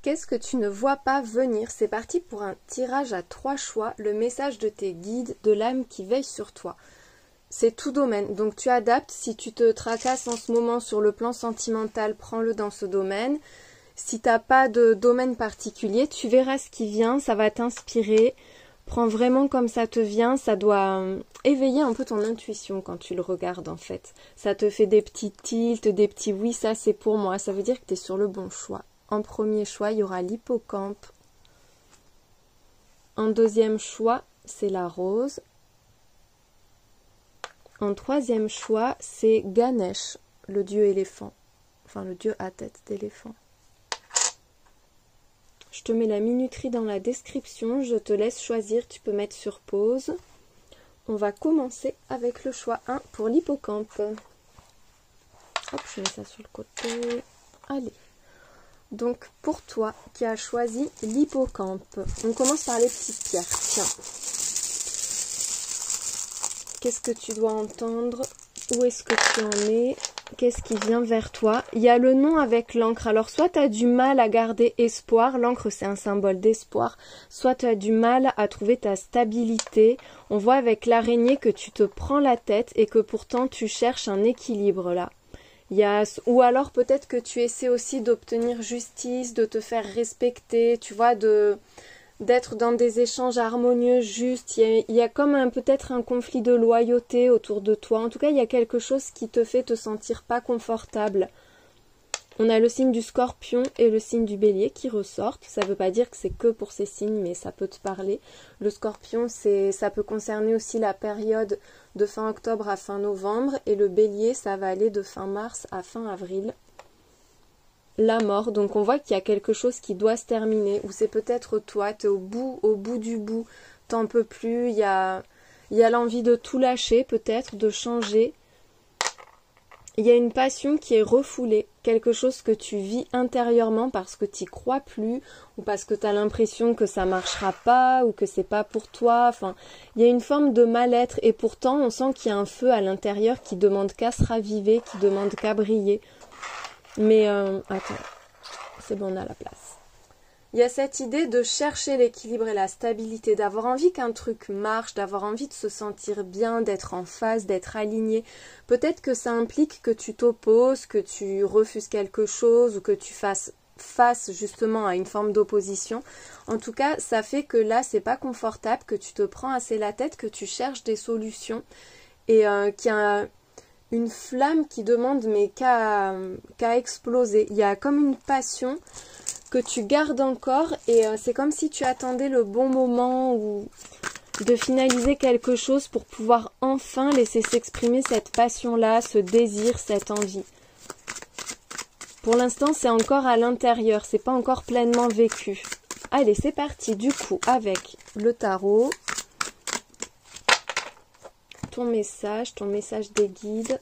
Qu'est-ce que tu ne vois pas venir? C'est parti pour un tirage à 3 choix, le message de tes guides, de l'âme qui veille sur toi. C'est tout domaine, donc tu adaptes. Si tu te tracasses en ce moment sur le plan sentimental, prends-le dans ce domaine. Si tu n'as pas de domaine particulier, tu verras ce qui vient, ça va t'inspirer. Prends vraiment comme ça te vient, ça doit éveiller un peu ton intuition quand tu le regardes en fait. Ça te fait des petits tilts, des petits oui, ça c'est pour moi, ça veut dire que tu es sur le bon choix. En premier choix, il y aura l'hippocampe. En deuxième choix, c'est la rose. En troisième choix, c'est Ganesh, le dieu éléphant. Enfin, le dieu à tête d'éléphant. Je te mets la minuterie dans la description. Je te laisse choisir. Tu peux mettre sur pause. On va commencer avec le choix 1 pour l'hippocampe. Hop, je mets ça sur le côté. Allez. Donc, pour toi qui as choisi l'hippocampe, on commence par les petites pierres. Tiens. Qu'est-ce que tu dois entendre? Où est-ce que tu en es? Qu'est-ce qui vient vers toi? Il y a le nom avec l'encre. Alors, soit tu as du mal à garder espoir. L'encre, c'est un symbole d'espoir. Soit tu as du mal à trouver ta stabilité. On voit avec l'araignée que tu te prends la tête et que pourtant tu cherches un équilibre là. Ou alors peut-être que tu essaies aussi d'obtenir justice, de te faire respecter, tu vois, d'être dans des échanges harmonieux, justes. Il y a comme peut-être un conflit de loyauté autour de toi. En tout cas, il y a quelque chose qui te fait te sentir pas confortable. On a le signe du scorpion et le signe du bélier qui ressortent. Ça ne veut pas dire que c'est que pour ces signes, mais ça peut te parler. Le scorpion, ça peut concerner aussi la période de fin octobre à fin novembre. Et le bélier, ça va aller de fin mars à fin avril. La mort, donc on voit qu'il y a quelque chose qui doit se terminer. Ou c'est peut-être toi, tu es au bout du bout. T'en peux plus, il y a l'envie de tout lâcher peut-être, de changer. Il y a une passion qui est refoulée, quelque chose que tu vis intérieurement parce que tu n'y crois plus ou parce que tu as l'impression que ça ne marchera pas ou que c'est pas pour toi. Enfin, il y a une forme de mal-être et pourtant on sent qu'il y a un feu à l'intérieur qui demande qu'à se raviver, qui demande qu'à briller. Mais attends, c'est bon, on a la place. Il y a cette idée de chercher l'équilibre et la stabilité, d'avoir envie qu'un truc marche, d'avoir envie de se sentir bien, d'être en phase, d'être aligné. Peut-être que ça implique que tu t'opposes, que tu refuses quelque chose ou que tu fasses face justement à une forme d'opposition. En tout cas, ça fait que là, c'est pas confortable, que tu te prends assez la tête, que tu cherches des solutions et qu'il y a une flamme qui demande mais qu'à exploser. Il y a comme une passion que tu gardes encore et c'est comme si tu attendais le bon moment ou de finaliser quelque chose pour pouvoir enfin laisser s'exprimer cette passion-là, ce désir, cette envie. Pour l'instant, c'est encore à l'intérieur, c'est pas encore pleinement vécu. Allez, c'est parti du coup avec le tarot. Ton message des guides.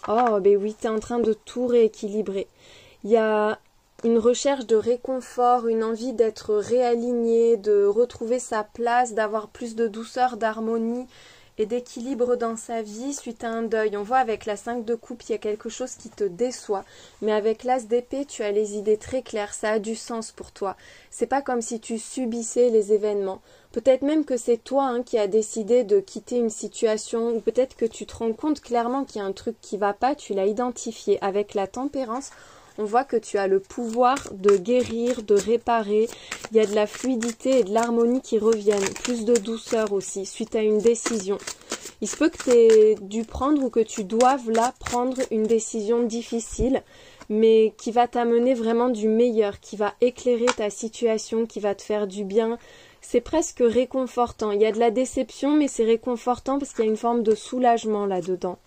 Oh, ben oui, tu es en train de tout rééquilibrer. Il y a une recherche de réconfort, une envie d'être réaligné, de retrouver sa place, d'avoir plus de douceur, d'harmonie et d'équilibre dans sa vie suite à un deuil. On voit avec la 5 de coupe, il y a quelque chose qui te déçoit. Mais avec l'as d'épée, tu as les idées très claires, ça a du sens pour toi. C'est pas comme si tu subissais les événements. Peut-être même que c'est toi qui as décidé de quitter une situation ou peut-être que tu te rends compte clairement qu'il y a un truc qui va pas, tu l'as identifié. Avec la tempérance, on voit que tu as le pouvoir de guérir, de réparer. Il y a de la fluidité et de l'harmonie qui reviennent. Plus de douceur aussi, suite à une décision. Il se peut que tu aies dû prendre ou que tu doives là prendre une décision difficile, mais qui va t'amener vraiment du meilleur, qui va éclairer ta situation, qui va te faire du bien. C'est presque réconfortant. Il y a de la déception, mais c'est réconfortant parce qu'il y a une forme de soulagement là-dedans.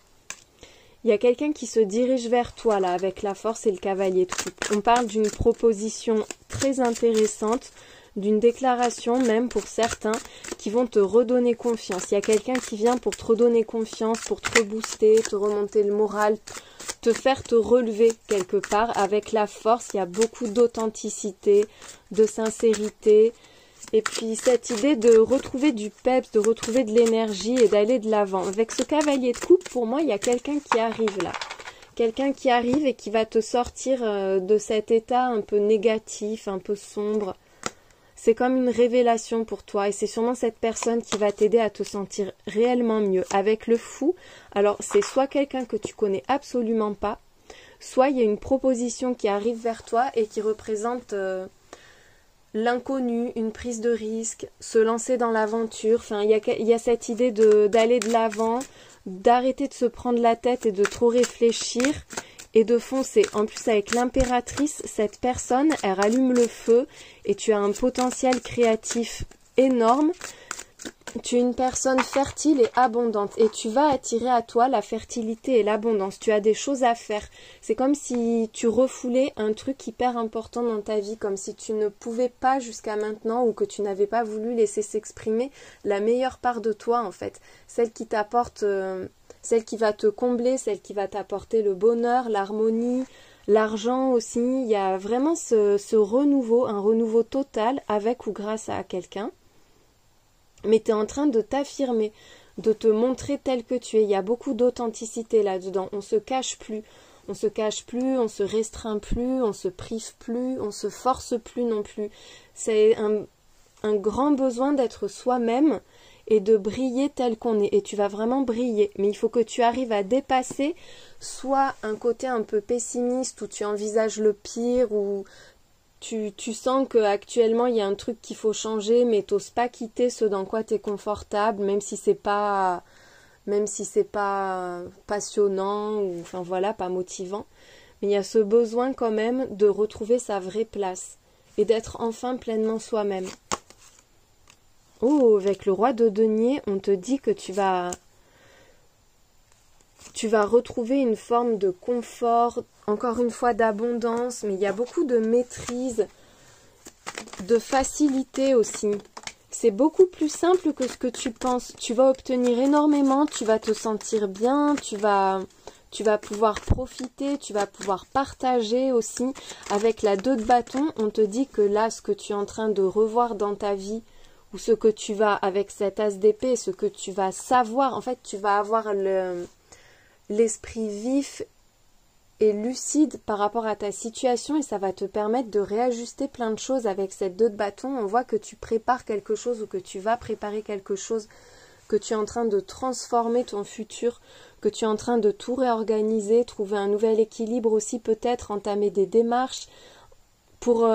Il y a quelqu'un qui se dirige vers toi, là, avec la force et le cavalier de coupe. On parle d'une proposition très intéressante, d'une déclaration même pour certains, qui vont te redonner confiance. Il y a quelqu'un qui vient pour te redonner confiance, pour te rebooster, te remonter le moral, te faire te relever quelque part avec la force. Il y a beaucoup d'authenticité, de sincérité. Et puis cette idée de retrouver du peps, de retrouver de l'énergie et d'aller de l'avant. Avec ce cavalier de coupe, pour moi, il y a quelqu'un qui arrive là. quelqu'un qui arrive et qui va te sortir de cet état un peu négatif, un peu sombre. C'est comme une révélation pour toi et c'est sûrement cette personne qui va t'aider à te sentir réellement mieux. Avec le fou, alors c'est soit quelqu'un que tu connais absolument pas, soit il y a une proposition qui arrive vers toi et qui représente l'inconnu, une prise de risque, se lancer dans l'aventure. Enfin, il y a cette idée d'aller de l'avant, d'arrêter de se prendre la tête et de trop réfléchir et de foncer. En plus, avec l'impératrice, cette personne, elle rallume le feu et tu as un potentiel créatif énorme. Tu es une personne fertile et abondante et tu vas attirer à toi la fertilité et l'abondance. Tu as des choses à faire. C'est comme si tu refoulais un truc hyper important dans ta vie, comme si tu ne pouvais pas jusqu'à maintenant ou que tu n'avais pas voulu laisser s'exprimer la meilleure part de toi en fait. Celle qui t'apporte, celle qui va te combler, celle qui va t'apporter le bonheur, l'harmonie, l'argent aussi. Il y a vraiment ce renouveau, un renouveau total avec ou grâce à quelqu'un. Mais tu es en train de t'affirmer, de te montrer tel que tu es. Il y a beaucoup d'authenticité là-dedans. On se cache plus. On se cache plus, on se restreint plus, on se prive plus, on se force plus non plus. C'est un grand besoin d'être soi-même et de briller tel qu'on est. Et tu vas vraiment briller. Mais il faut que tu arrives à dépasser soit un côté un peu pessimiste où tu envisages le pire ou tu sens qu'actuellement il y a un truc qu'il faut changer, mais t'oses pas quitter ce dans quoi tu es confortable, même si c'est pas passionnant ou enfin voilà, pas motivant. Mais il y a ce besoin quand même de retrouver sa vraie place et d'être enfin pleinement soi-même. Oh, avec le roi de denier, on te dit que tu vas retrouver une forme de confort, encore une fois d'abondance, mais il y a beaucoup de maîtrise, de facilité aussi. C'est beaucoup plus simple que ce que tu penses. Tu vas obtenir énormément, tu vas te sentir bien, tu vas pouvoir profiter, tu vas pouvoir partager aussi. Avec la 2 de bâton, on te dit que là, ce que tu es en train de revoir dans ta vie, ou ce que tu vas, avec cet as d'épée, ce que tu vas savoir, en fait, tu vas avoir l'esprit vif et lucide par rapport à ta situation et ça va te permettre de réajuster plein de choses avec cette 2 de bâton. On voit que tu prépares quelque chose ou que tu vas préparer quelque chose, que tu es en train de transformer ton futur, que tu es en train de tout réorganiser, trouver un nouvel équilibre aussi, peut-être entamer des démarches pour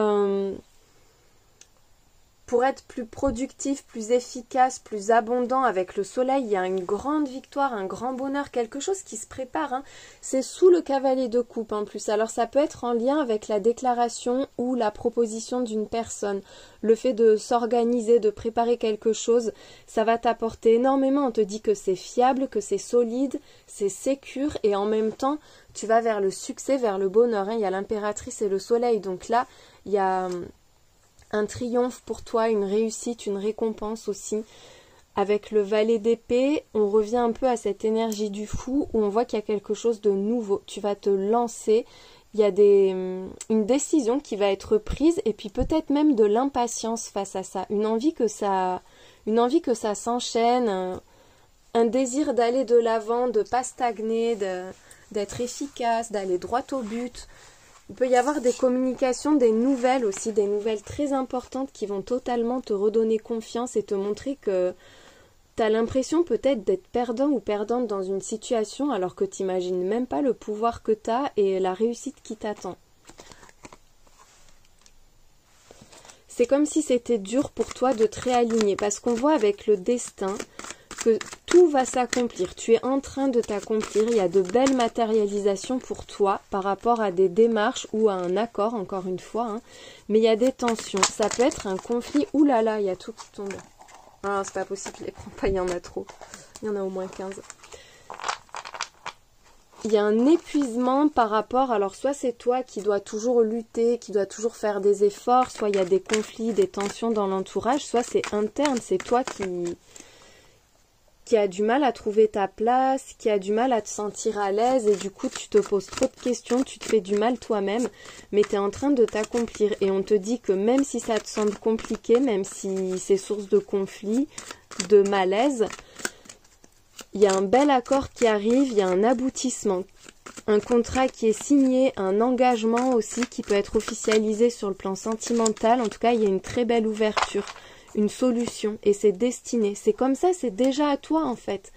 être plus productif, plus efficace, plus abondant. Avec le soleil, il y a une grande victoire, un grand bonheur, quelque chose qui se prépare. Hein. C'est sous le cavalier de coupe en plus. Alors ça peut être en lien avec la déclaration ou la proposition d'une personne. Le fait de s'organiser, de préparer quelque chose, ça va t'apporter énormément. On te dit que c'est fiable, que c'est solide, c'est sécure et en même temps, tu vas vers le succès, vers le bonheur. Hein. Il y a l'impératrice et le soleil. Donc là, il y a un triomphe pour toi, une réussite, une récompense aussi. Avec le valet d'épée, on revient un peu à cette énergie du fou où on voit qu'il y a quelque chose de nouveau. Tu vas te lancer, il y a une décision qui va être prise et puis peut-être même de l'impatience face à ça. Une envie que ça s'enchaîne, un désir d'aller de l'avant, de ne pas stagner, d'être efficace, d'aller droit au but. Il peut y avoir des communications, des nouvelles aussi, des nouvelles très importantes qui vont totalement te redonner confiance et te montrer que tu as l'impression peut-être d'être perdant ou perdante dans une situation alors que tu n'imagines même pas le pouvoir que tu as et la réussite qui t'attend. C'est comme si c'était dur pour toi de te réaligner parce qu'on voit avec le destin que tout va s'accomplir. Tu es en train de t'accomplir. Il y a de belles matérialisations pour toi par rapport à des démarches ou à un accord, encore une fois. Hein. Mais il y a des tensions. Ça peut être un conflit. Ouh là là, il y a tout qui tombe. Ah, c'est pas possible, je les prends pas, il y en a trop. Il y en a au moins 15. Il y a un épuisement par rapport, alors soit c'est toi qui dois toujours lutter, qui dois toujours faire des efforts, soit il y a des conflits, des tensions dans l'entourage, soit c'est interne, c'est toi qui a du mal à trouver ta place, qui a du mal à te sentir à l'aise et du coup tu te poses trop de questions, tu te fais du mal toi-même, mais tu es en train de t'accomplir et on te dit que même si ça te semble compliqué, même si c'est source de conflit, de malaise, il y a un bel accord qui arrive, il y a un aboutissement. un contrat qui est signé, un engagement aussi qui peut être officialisé sur le plan sentimental. En tout cas, il y a une très belle ouverture, une solution et c'est destiné. C'est comme ça, c'est déjà à toi en fait.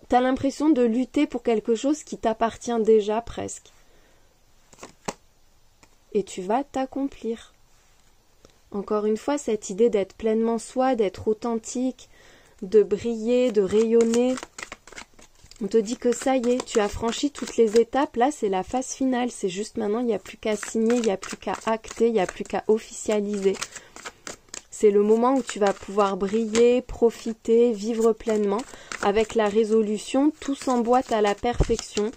Tu as l'impression de lutter pour quelque chose qui t'appartient déjà presque. Et tu vas t'accomplir. Encore une fois, cette idée d'être pleinement soi, d'être authentique, de briller, de rayonner. On te dit que ça y est, tu as franchi toutes les étapes, là c'est la phase finale, c'est juste maintenant, il n'y a plus qu'à signer, il n'y a plus qu'à acter, il n'y a plus qu'à officialiser. C'est le moment où tu vas pouvoir briller, profiter, vivre pleinement, avec la résolution, tout s'emboîte à la perfection.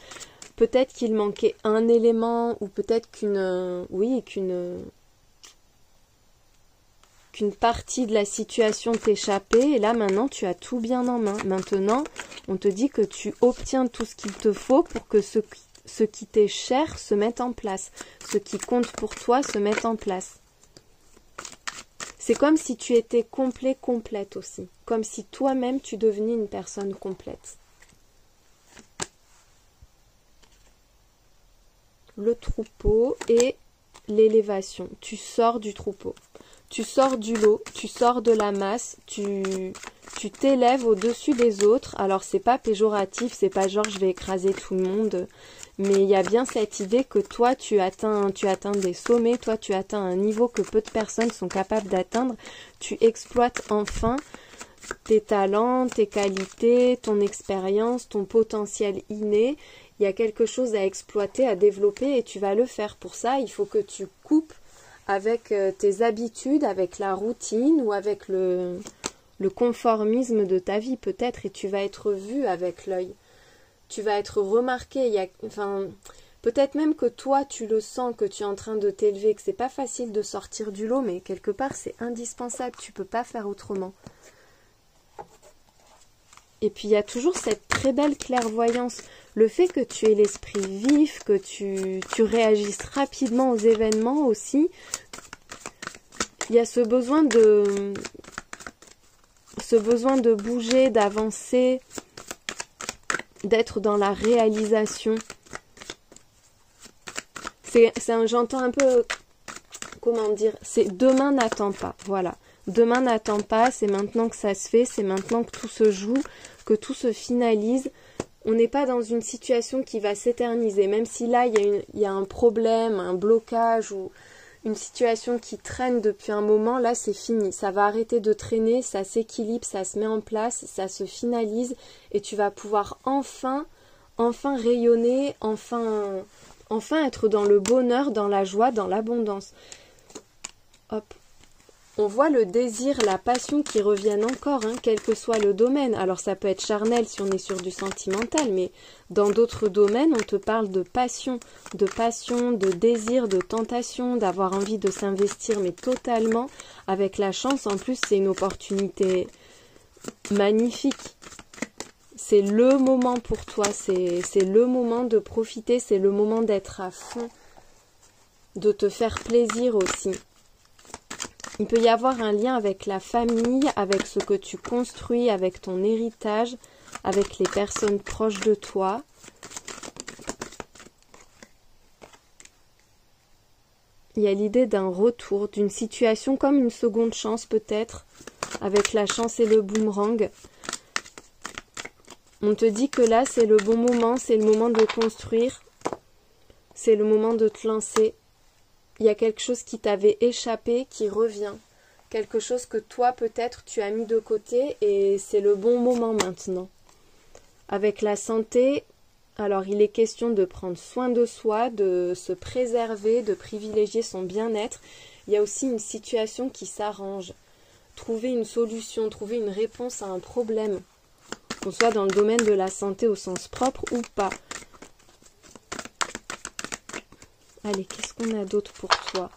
Peut-être qu'il manquait un élément, ou peut-être qu'une partie de la situation t'échappait, et là maintenant tu as tout bien en main. Maintenant, on te dit que tu obtiens tout ce qu'il te faut pour que ce qui t'est cher se mette en place, ce qui compte pour toi se mette en place. C'est comme si tu étais complet, complète aussi, comme si toi-même tu devenais une personne complète. Le troupeau et l'élévation. Tu sors du troupeau. Tu sors du lot, tu sors de la masse, tu t'élèves au-dessus des autres. Alors c'est pas péjoratif, c'est pas genre je vais écraser tout le monde, mais il y a bien cette idée que toi tu atteins des sommets, toi tu atteins un niveau que peu de personnes sont capables d'atteindre. Tu exploites enfin tes talents, tes qualités, ton expérience, ton potentiel inné. Il y a quelque chose à exploiter, à développer et tu vas le faire. Pour ça, il faut que tu coupes avec tes habitudes, avec la routine ou avec le conformisme de ta vie peut-être, et tu vas être vu avec l'œil. Tu vas être remarqué. Peut-être même que toi tu le sens, que tu es en train de t'élever, que c'est pas facile de sortir du lot, mais quelque part c'est indispensable, tu peux pas faire autrement. Et puis il y a toujours cette très belle clairvoyance. Le fait que tu aies l'esprit vif, que tu réagisses rapidement aux événements aussi, il y a ce besoin de bouger, d'avancer, d'être dans la réalisation. J'entends un peu, comment dire, c'est demain n'attend pas, voilà. Demain n'attend pas, c'est maintenant que ça se fait, c'est maintenant que tout se joue, que tout se finalise. On n'est pas dans une situation qui va s'éterniser, même si là il y a un problème, un blocage ou une situation qui traîne depuis un moment, là c'est fini, ça va arrêter de traîner, ça s'équilibre, ça se met en place, ça se finalise et tu vas pouvoir enfin rayonner, enfin être dans le bonheur, dans la joie, dans l'abondance. Hop. On voit le désir, la passion qui reviennent encore, quel que soit le domaine. Alors ça peut être charnel si on est sur du sentimental, mais dans d'autres domaines, on te parle de passion, de désir, de tentation, d'avoir envie de s'investir, mais totalement, avec la chance. En plus, c'est une opportunité magnifique. C'est le moment pour toi, c'est le moment de profiter, c'est le moment d'être à fond, de te faire plaisir aussi. Il peut y avoir un lien avec la famille, avec ce que tu construis, avec ton héritage, avec les personnes proches de toi. Il y a l'idée d'un retour, d'une situation comme une seconde chance peut-être, avec la chance et le boomerang. On te dit que là c'est le bon moment, c'est le moment de construire, c'est le moment de te lancer. Il y a quelque chose qui t'avait échappé, qui revient. Quelque chose que toi, peut-être, tu as mis de côté et c'est le bon moment maintenant. Avec la santé, alors il est question de prendre soin de soi, de se préserver, de privilégier son bien-être. Il y a aussi une situation qui s'arrange. Trouver une solution, trouver une réponse à un problème. Qu'on soit dans le domaine de la santé au sens propre ou pas. Allez, qu'est-ce qu'on a d'autre pour toi?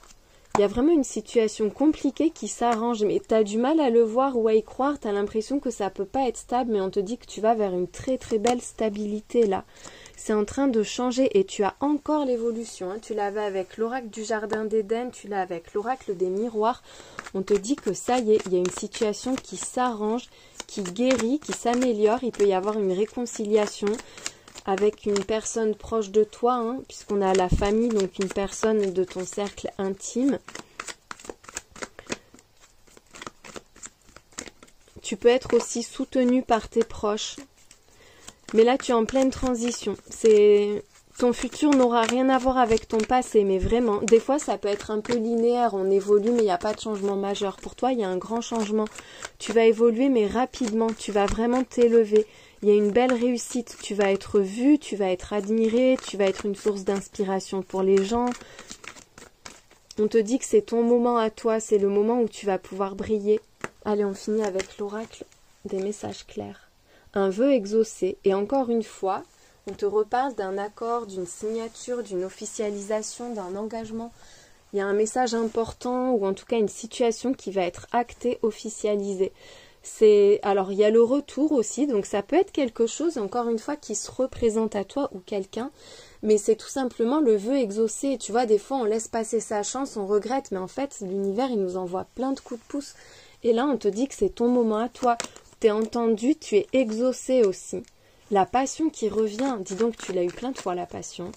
Il y a vraiment une situation compliquée qui s'arrange, mais tu as du mal à le voir ou à y croire, tu as l'impression que ça peut pas être stable, mais on te dit que tu vas vers une très très belle stabilité là. C'est en train de changer et tu as encore l'évolution. Tu l'avais avec l'oracle du jardin d'Éden, tu l'as avec l'oracle des miroirs. On te dit que ça y est, il y a une situation qui s'arrange, qui guérit, qui s'améliore, il peut y avoir une réconciliation. avec une personne proche de toi, hein, puisqu'on a la famille, donc une personne de ton cercle intime. Tu peux être aussi soutenu par tes proches. Mais là, tu es en pleine transition. Ton futur n'aura rien à voir avec ton passé, mais vraiment, des fois, ça peut être un peu linéaire, on évolue, mais il n'y a pas de changement majeur. Pour toi, il y a un grand changement. Tu vas évoluer, mais rapidement, tu vas vraiment t'élever. Il y a une belle réussite, tu vas être vu, tu vas être admiré, tu vas être une source d'inspiration pour les gens. On te dit que c'est ton moment à toi, c'est le moment où tu vas pouvoir briller. Allez, on finit avec l'oracle des messages clairs. Un vœu exaucé, et encore une fois, on te reparle d'un accord, d'une signature, d'une officialisation, d'un engagement. Il y a un message important ou en tout cas une situation qui va être actée, officialisée. Alors il y a le retour aussi, donc ça peut être quelque chose, encore une fois, qui se représente à toi ou quelqu'un, mais c'est tout simplement le vœu exaucé. Tu vois, des fois on laisse passer sa chance, on regrette, mais en fait l'univers il nous envoie plein de coups de pouce. Et là on te dit que c'est ton moment à toi, tu es entendu, tu es exaucé aussi. La passion qui revient, dis donc tu l'as eu plein de fois la passion.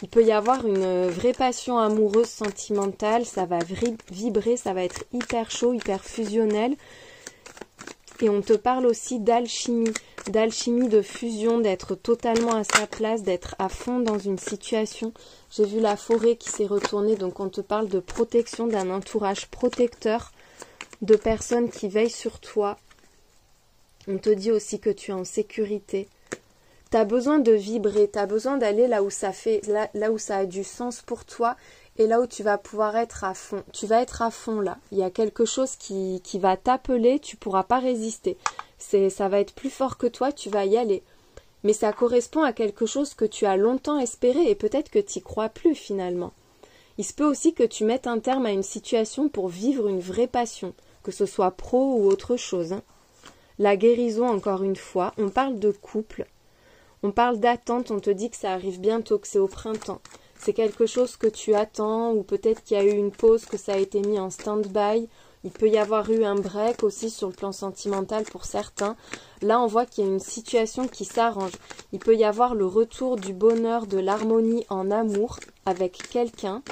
Il peut y avoir une vraie passion amoureuse, sentimentale, ça va vibrer, ça va être hyper chaud, hyper fusionnel. Et on te parle aussi d'alchimie, de fusion, d'être totalement à sa place, d'être à fond dans une situation. J'ai vu la forêt qui s'est retournée, donc on te parle de protection, d'un entourage protecteur, de personnes qui veillent sur toi. On te dit aussi que tu es en sécurité. Tu as besoin de vibrer, tu as besoin d'aller là où ça a du sens pour toi et là où tu vas pouvoir être à fond. Tu vas être à fond là. Il y a quelque chose qui va t'appeler, tu ne pourras pas résister. Ça va être plus fort que toi, tu vas y aller. Mais ça correspond à quelque chose que tu as longtemps espéré et peut-être que tu n'y crois plus finalement. Il se peut aussi que tu mettes un terme à une situation pour vivre une vraie passion, que ce soit pro ou autre chose, hein. La guérison, encore une fois, on parle de couple, on parle d'attente, on te dit que ça arrive bientôt, que c'est au printemps. C'est quelque chose que tu attends, ou peut-être qu'il y a eu une pause, que ça a été mis en stand-by. Il peut y avoir eu un break aussi sur le plan sentimental pour certains. Là, on voit qu'il y a une situation qui s'arrange. Il peut y avoir le retour du bonheur, de l'harmonie en amour avec quelqu'un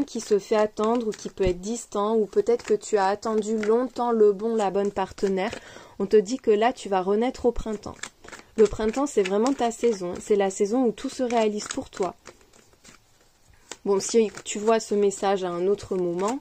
qui se fait attendre ou qui peut être distant, ou peut-être que tu as attendu longtemps le bon, la bonne partenaire. On te dit que là, tu vas renaître au printemps. Le printemps, c'est vraiment ta saison. C'est la saison où tout se réalise pour toi. Bon, si tu vois ce message à un autre moment,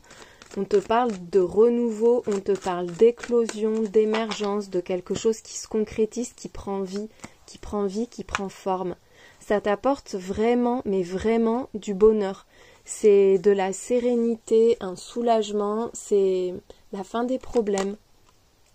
on te parle de renouveau, on te parle d'éclosion, d'émergence, de quelque chose qui se concrétise, qui prend vie, qui prend forme. Ça t'apporte vraiment, mais vraiment du bonheur. C'est de la sérénité, un soulagement, c'est la fin des problèmes.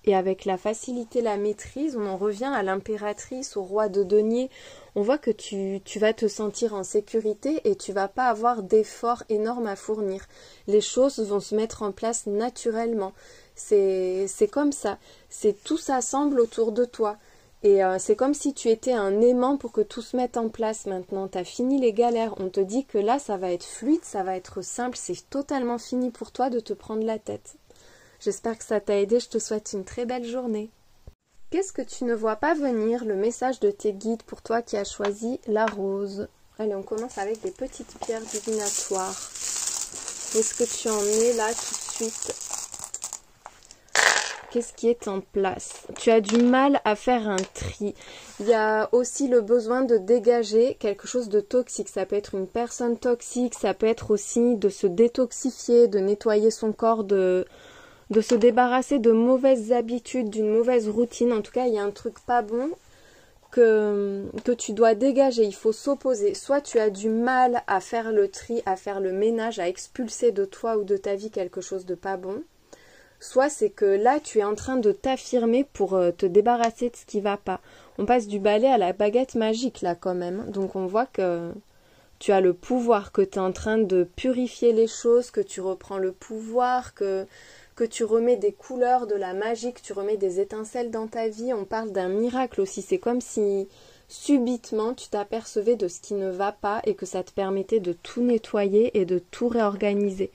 Et avec la facilité, la maîtrise, on en revient à l'impératrice, au roi de denier. On voit que tu vas te sentir en sécurité et tu vas pas avoir d'efforts énormes à fournir. Les choses vont se mettre en place naturellement. C'est comme ça. Tout s'assemble autour de toi. Et c'est comme si tu étais un aimant pour que tout se mette en place maintenant. Tu as fini les galères. On te dit que là, ça va être fluide, ça va être simple. C'est totalement fini pour toi de te prendre la tête. J'espère que ça t'a aidé. Je te souhaite une très belle journée. Qu'est-ce que tu ne vois pas venir? Le message de tes guides pour toi qui as choisi la rose. Allez, on commence avec des petites pierres divinatoires. Est-ce que tu en es là tout de suite? Qu'est-ce qui est en place? Tu as du mal à faire un tri. Il y a aussi le besoin de dégager quelque chose de toxique. Ça peut être une personne toxique, ça peut être aussi de se détoxifier, de nettoyer son corps, de se débarrasser de mauvaises habitudes, d'une mauvaise routine. En tout cas, il y a un truc pas bon que tu dois dégager. Il faut s'opposer. Soit tu as du mal à faire le tri, à faire le ménage, à expulser de toi ou de ta vie quelque chose de pas bon. Soit c'est que là, tu es en train de t'affirmer pour te débarrasser de ce qui va pas. On passe du balai à la baguette magique, là, quand même. Donc, on voit que tu as le pouvoir, que tu es en train de purifier les choses, que tu reprends le pouvoir, que tu remets des couleurs, de la magie, que tu remets des étincelles dans ta vie. On parle d'un miracle aussi. C'est comme si, subitement, tu t'apercevais de ce qui ne va pas et que ça te permettait de tout nettoyer et de tout réorganiser.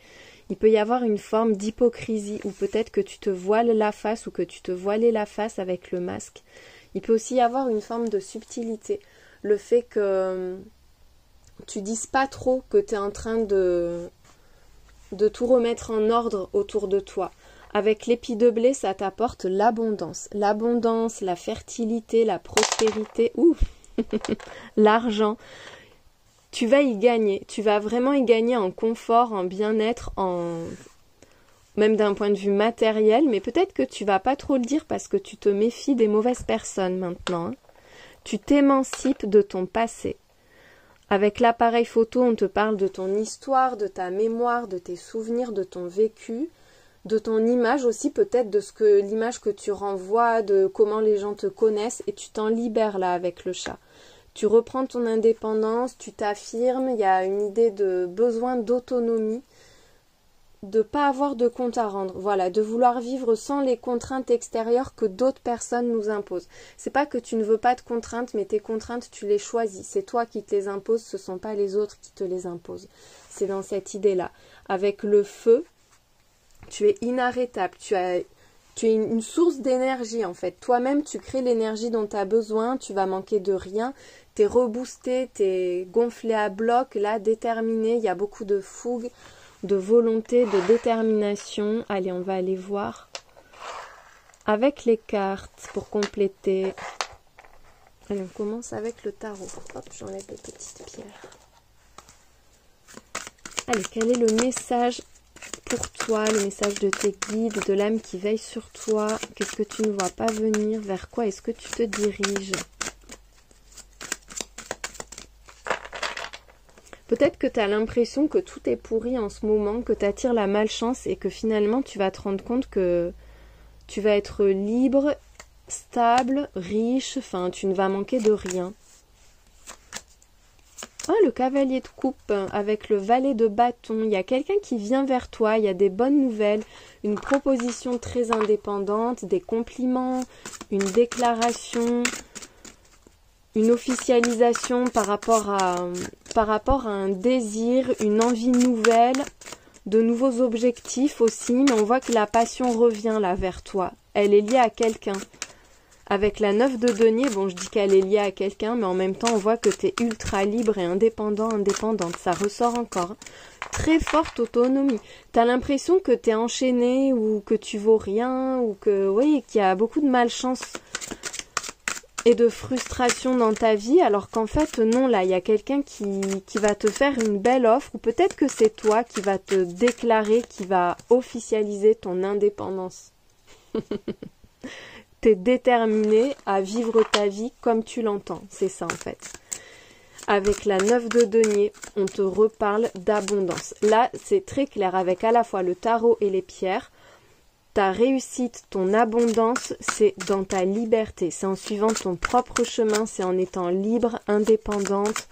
Il peut y avoir une forme d'hypocrisie ou peut-être que tu te voiles la face ou que tu te voilais la face avec le masque. Il peut aussi y avoir une forme de subtilité. Le fait que tu dises pas trop que tu es en train de tout remettre en ordre autour de toi. Avec l'épi de blé, ça t'apporte l'abondance. L'abondance, la fertilité, la prospérité, l'argent. Tu vas y gagner. Tu vas vraiment y gagner en confort, en bien-être, même d'un point de vue matériel. Mais peut-être que tu vas pas trop le dire parce que tu te méfies des mauvaises personnes maintenant. Tu t'émancipes de ton passé. Avec l'appareil photo, on te parle de ton histoire, de ta mémoire, de tes souvenirs, de ton vécu, de ton image aussi, peut-être de l'image que tu renvoies, de comment les gens te connaissent, et tu t'en libères là avec le chat. Tu reprends ton indépendance, tu t'affirmes, il y a une idée de besoin d'autonomie, de pas avoir de compte à rendre, voilà, de vouloir vivre sans les contraintes extérieures que d'autres personnes nous imposent. C'est pas que tu ne veux pas de contraintes, mais tes contraintes, tu les choisis. C'est toi qui te les imposes, ce sont pas les autres qui te les imposent. C'est dans cette idée-là. Avec le feu, tu es inarrêtable, tu es une source d'énergie en fait. Toi-même, tu crées l'énergie dont tu as besoin, tu vas manquer de rien. Tu es reboosté, tu es gonflé à bloc, là, déterminé, il y a beaucoup de fougue, de volonté, de détermination. Allez, on va aller voir avec les cartes pour compléter. Allez, on commence avec le tarot. Hop, j'enlève les petites pierres. Allez, quel est le message pour toi, le message de tes guides, de l'âme qui veille sur toi? Qu'est-ce que tu ne vois pas venir? Vers quoi est-ce que tu te diriges? Peut-être que tu as l'impression que tout est pourri en ce moment, que tu attires la malchance et que finalement tu vas te rendre compte que tu vas être libre, stable, riche, enfin tu ne vas manquer de rien. Ah, le cavalier de coupe avec le valet de bâton. Il y a quelqu'un qui vient vers toi, il y a des bonnes nouvelles, une proposition très indépendante, des compliments, une déclaration, une officialisation par rapport à un désir, une envie nouvelle, de nouveaux objectifs aussi, mais on voit que la passion revient là vers toi. Elle est liée à quelqu'un. Avec la 9 de denier, bon, je dis qu'elle est liée à quelqu'un, mais en même temps, on voit que tu es ultra libre et indépendante. Ça ressort encore. Très forte autonomie. Tu as l'impression que tu es enchaîné ou que tu vaux rien ou que, oui, qu'il y a beaucoup de malchance et de frustration dans ta vie, alors qu'en fait, non, là, il y a quelqu'un qui va te faire une belle offre, ou peut-être que c'est toi qui va te déclarer, qui va officialiser ton indépendance. T'es déterminé à vivre ta vie comme tu l'entends. C'est ça en fait. Avec la 9 de denier, on te reparle d'abondance. Là, c'est très clair avec à la fois le tarot et les pierres. Ta réussite, ton abondance, c'est dans ta liberté. C'est en suivant ton propre chemin, c'est en étant libre, indépendante.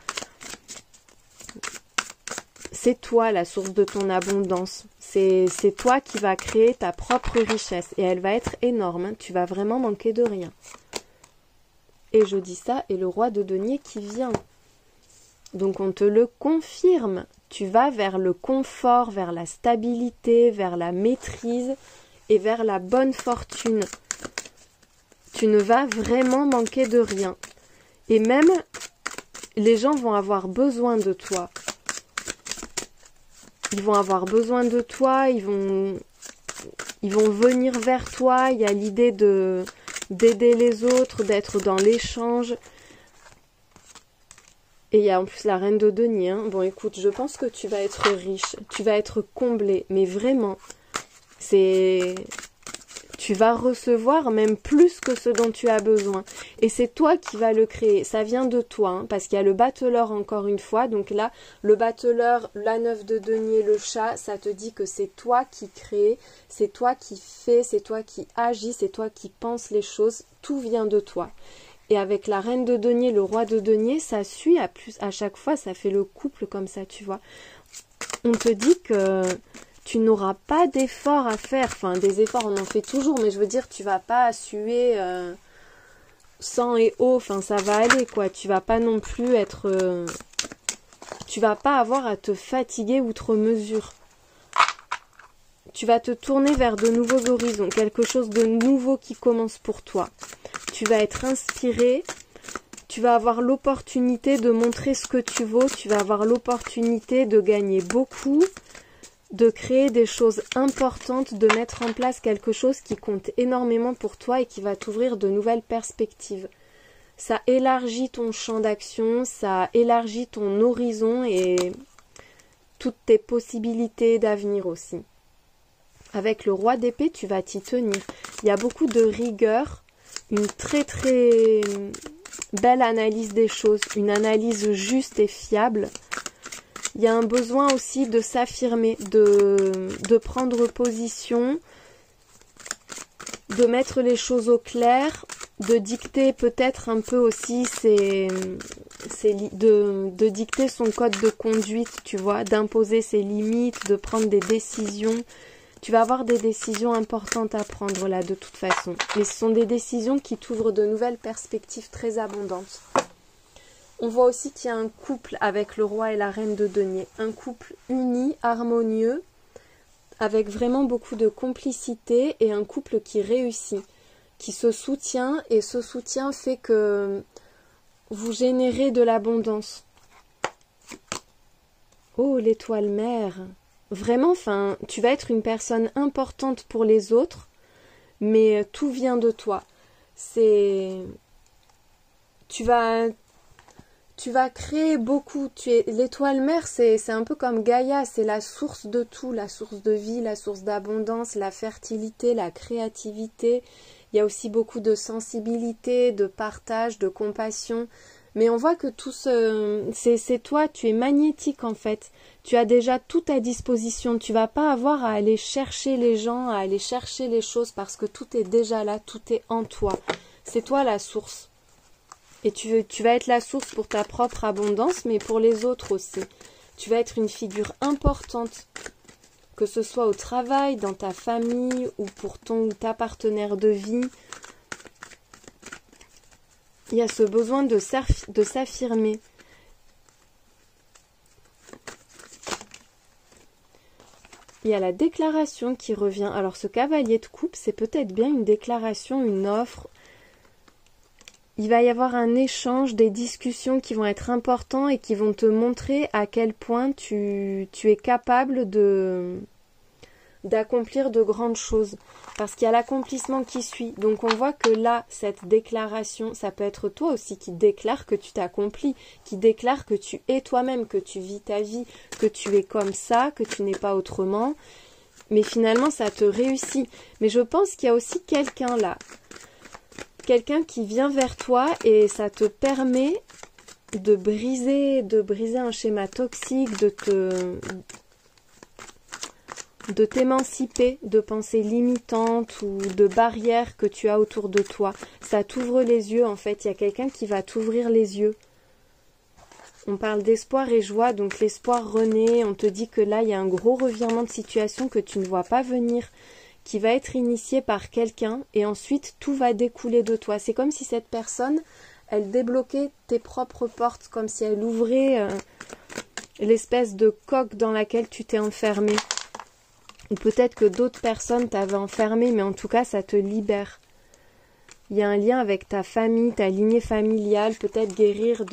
C'est toi la source de ton abondance. C'est toi qui vas créer ta propre richesse. Et elle va être énorme. Hein. Tu vas vraiment manquer de rien. Et je dis ça, et le roi de denier qui vient. Donc on te le confirme. Tu vas vers le confort, vers la stabilité, vers la maîtrise et vers la bonne fortune. Tu ne vas vraiment manquer de rien. Et même, les gens vont avoir besoin de toi. Ils vont avoir besoin de toi, ils vont venir vers toi. Il y a l'idée d'aider les autres, d'être dans l'échange. Et il y a en plus la reine de denier. Hein. Bon, écoute, je pense que tu vas être riche, tu vas être comblé, mais vraiment, tu vas recevoir même plus que ce dont tu as besoin. Et c'est toi qui vas le créer. Ça vient de toi, hein, parce qu'il y a le battleur encore une fois. Donc là, le battleur, la 9 de denier, le chat, ça te dit que c'est toi qui crée, c'est toi qui fais, c'est toi qui agis, c'est toi qui penses les choses. Tout vient de toi. Et avec la reine de denier, le roi de denier, ça suit à chaque fois, ça fait le couple comme ça, tu vois. On te dit que tu n'auras pas d'efforts à faire. Enfin, des efforts, on en fait toujours, mais je veux dire, tu vas pas suer sang et eau. Enfin, ça va aller, quoi. Tu vas pas non plus être... tu vas pas avoir à te fatiguer outre mesure. Tu vas te tourner vers de nouveaux horizons, quelque chose de nouveau qui commence pour toi. tu vas être inspiré, tu vas avoir l'opportunité de montrer ce que tu vaux, tu vas avoir l'opportunité de gagner beaucoup, de créer des choses importantes, de mettre en place quelque chose qui compte énormément pour toi et qui va t'ouvrir de nouvelles perspectives. Ça élargit ton champ d'action, ça élargit ton horizon et toutes tes possibilités d'avenir aussi. Avec le roi d'épée, tu vas t'y tenir. Il y a beaucoup de rigueur, une très très belle analyse des choses, une analyse juste et fiable. Il y a un besoin aussi de s'affirmer, de prendre position, de mettre les choses au clair, de dicter peut-être un peu aussi de dicter son code de conduite, tu vois, d'imposer ses limites, de prendre des décisions. Tu vas avoir des décisions importantes à prendre là de toute façon. Mais ce sont des décisions qui t'ouvrent de nouvelles perspectives très abondantes. On voit aussi qu'il y a un couple avec le roi et la reine de denier. Un couple uni, harmonieux, avec vraiment beaucoup de complicité et un couple qui réussit, qui se soutient et ce soutien fait que vous générez de l'abondance. Oh, l'étoile mère. Vraiment, enfin, tu vas être une personne importante pour les autres, mais tout vient de toi. Tu vas créer beaucoup. L'étoile mère, c'est un peu comme Gaïa, c'est la source de tout, la source de vie, la source d'abondance, la fertilité, la créativité. Il y a aussi beaucoup de sensibilité, de partage, de compassion. Mais on voit que tout c'est toi, tu es magnétique en fait. Tu as déjà tout à disposition. Tu vas pas avoir à aller chercher les gens, à aller chercher les choses parce que tout est déjà là, tout est en toi. C'est toi la source. Et tu vas être la source pour ta propre abondance, mais pour les autres aussi. Tu vas être une figure importante, que ce soit au travail, dans ta famille ou pour ton ou ta partenaire de vie. Il y a ce besoin de s'affirmer. Il y a la déclaration qui revient. Alors ce cavalier de coupe, c'est peut-être bien une déclaration, une offre. Il va y avoir un échange, des discussions qui vont être importants et qui vont te montrer à quel point tu es capable d'accomplir de grandes choses. Parce qu'il y a l'accomplissement qui suit. Donc on voit que là, cette déclaration, ça peut être toi aussi qui déclare que tu t'accomplis, qui déclare que tu es toi-même, que tu vis ta vie, que tu es comme ça, que tu n'es pas autrement. Mais finalement, ça te réussit. Mais je pense qu'il y a aussi quelqu'un là. Quelqu'un qui vient vers toi et ça te permet de briser un schéma toxique, de t'émanciper de pensées limitantes ou de barrières que tu as autour de toi. Ça t'ouvre les yeux en fait, il y a quelqu'un qui va t'ouvrir les yeux. On parle d'espoir et joie, donc l'espoir renaît, on te dit que là il y a un gros revirement de situation que tu ne vois pas venir, qui va être initié par quelqu'un et ensuite tout va découler de toi. C'est comme si cette personne, elle débloquait tes propres portes, comme si elle ouvrait l'espèce de coque dans laquelle tu t'es enfermé. Ou peut-être que d'autres personnes t'avaient enfermé, mais en tout cas ça te libère. Il y a un lien avec ta famille, ta lignée familiale, peut-être guérir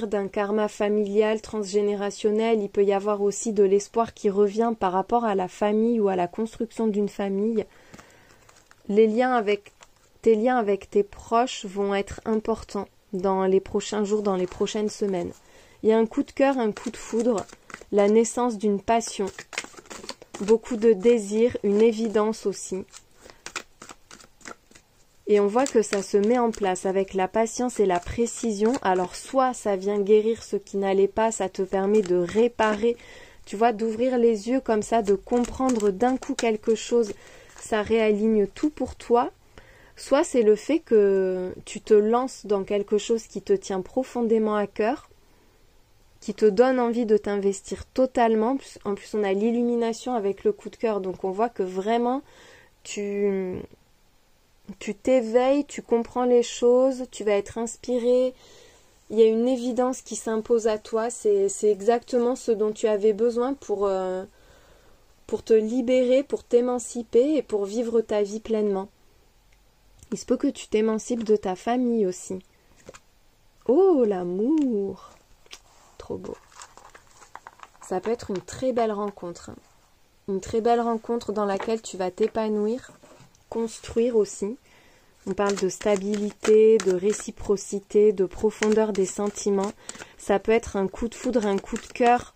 d'un karma familial, transgénérationnel. Il peut y avoir aussi de l'espoir qui revient par rapport à la famille ou à la construction d'une famille. Tes liens avec tes proches vont être importants dans les prochains jours, dans les prochaines semaines. Il y a un coup de cœur, un coup de foudre, la naissance d'une passion, beaucoup de désir, une évidence aussi. Et on voit que ça se met en place avec la patience et la précision. Alors soit ça vient guérir ce qui n'allait pas, ça te permet de réparer, tu vois, d'ouvrir les yeux comme ça, de comprendre d'un coup quelque chose, ça réaligne tout pour toi. Soit c'est le fait que tu te lances dans quelque chose qui te tient profondément à cœur, qui te donne envie de t'investir totalement. En plus on a l'illumination avec le coup de cœur, donc on voit que vraiment tu t'éveilles, tu comprends les choses, tu vas être inspiré, il y a une évidence qui s'impose à toi, c'est exactement ce dont tu avais besoin pour te libérer, pour t'émanciper et pour vivre ta vie pleinement. Il se peut que tu t'émancipes de ta famille aussi. Oh, l'amour! Trop beau. Ça peut être une très belle rencontre. Une très belle rencontre dans laquelle tu vas t'épanouir, construire aussi. On parle de stabilité, de réciprocité, de profondeur des sentiments. Ça peut être un coup de foudre, un coup de cœur,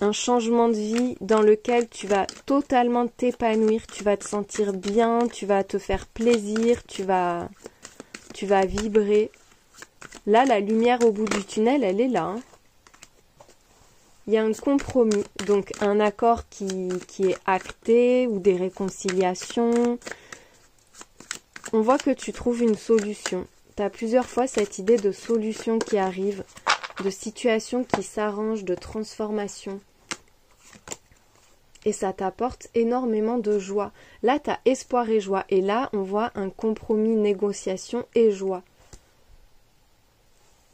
un changement de vie dans lequel tu vas totalement t'épanouir, tu vas te sentir bien, tu vas te faire plaisir, tu vas vibrer. Là, la lumière au bout du tunnel, elle est là. Hein. Il y a un compromis, donc un accord qui est acté ou des réconciliations. On voit que tu trouves une solution. Tu as plusieurs fois cette idée de solution qui arrive, de situation qui s'arrange, de transformation. Et ça t'apporte énormément de joie. Là, tu as espoir et joie. Et là, on voit un compromis, négociation et joie.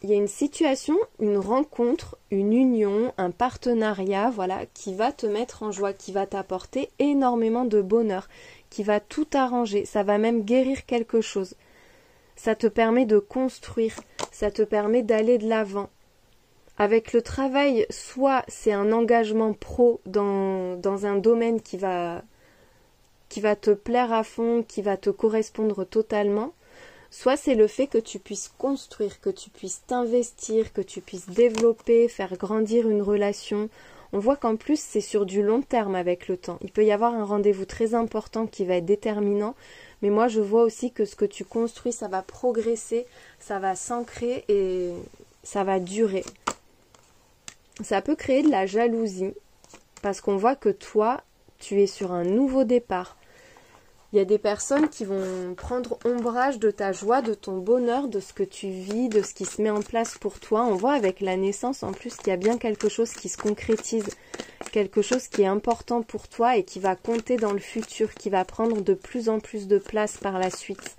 Il y a une situation, une rencontre, une union, un partenariat, voilà, qui va te mettre en joie, qui va t'apporter énormément de bonheur, qui va tout arranger. Ça va même guérir quelque chose. Ça te permet de construire, ça te permet d'aller de l'avant. Avec le travail, soit c'est un engagement pro dans un domaine qui va te plaire à fond, qui va te correspondre totalement, soit c'est le fait que tu puisses construire, que tu puisses t'investir, que tu puisses développer, faire grandir une relation. On voit qu'en plus c'est sur du long terme avec le temps. Il peut y avoir un rendez-vous très important qui va être déterminant, mais moi je vois aussi que ce que tu construis, ça va progresser, ça va s'ancrer et ça va durer. Ça peut créer de la jalousie, parce qu'on voit que toi, tu es sur un nouveau départ. Il y a des personnes qui vont prendre ombrage de ta joie, de ton bonheur, de ce que tu vis, de ce qui se met en place pour toi. On voit avec la naissance en plus qu'il y a bien quelque chose qui se concrétise, quelque chose qui est important pour toi et qui va compter dans le futur, qui va prendre de plus en plus de place par la suite.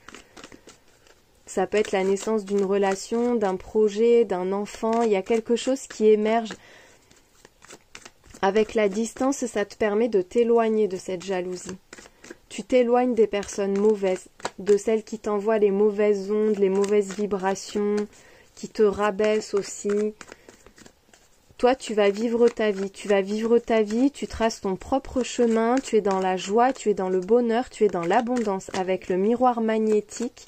Ça peut être la naissance d'une relation, d'un projet, d'un enfant. Il y a quelque chose qui émerge. Avec la distance, ça te permet de t'éloigner de cette jalousie. Tu t'éloignes des personnes mauvaises, de celles qui t'envoient les mauvaises ondes, les mauvaises vibrations, qui te rabaissent aussi. Toi, tu vas vivre ta vie. Tu vas vivre ta vie, tu traces ton propre chemin, tu es dans la joie, tu es dans le bonheur, tu es dans l'abondance. Avec le miroir magnétique,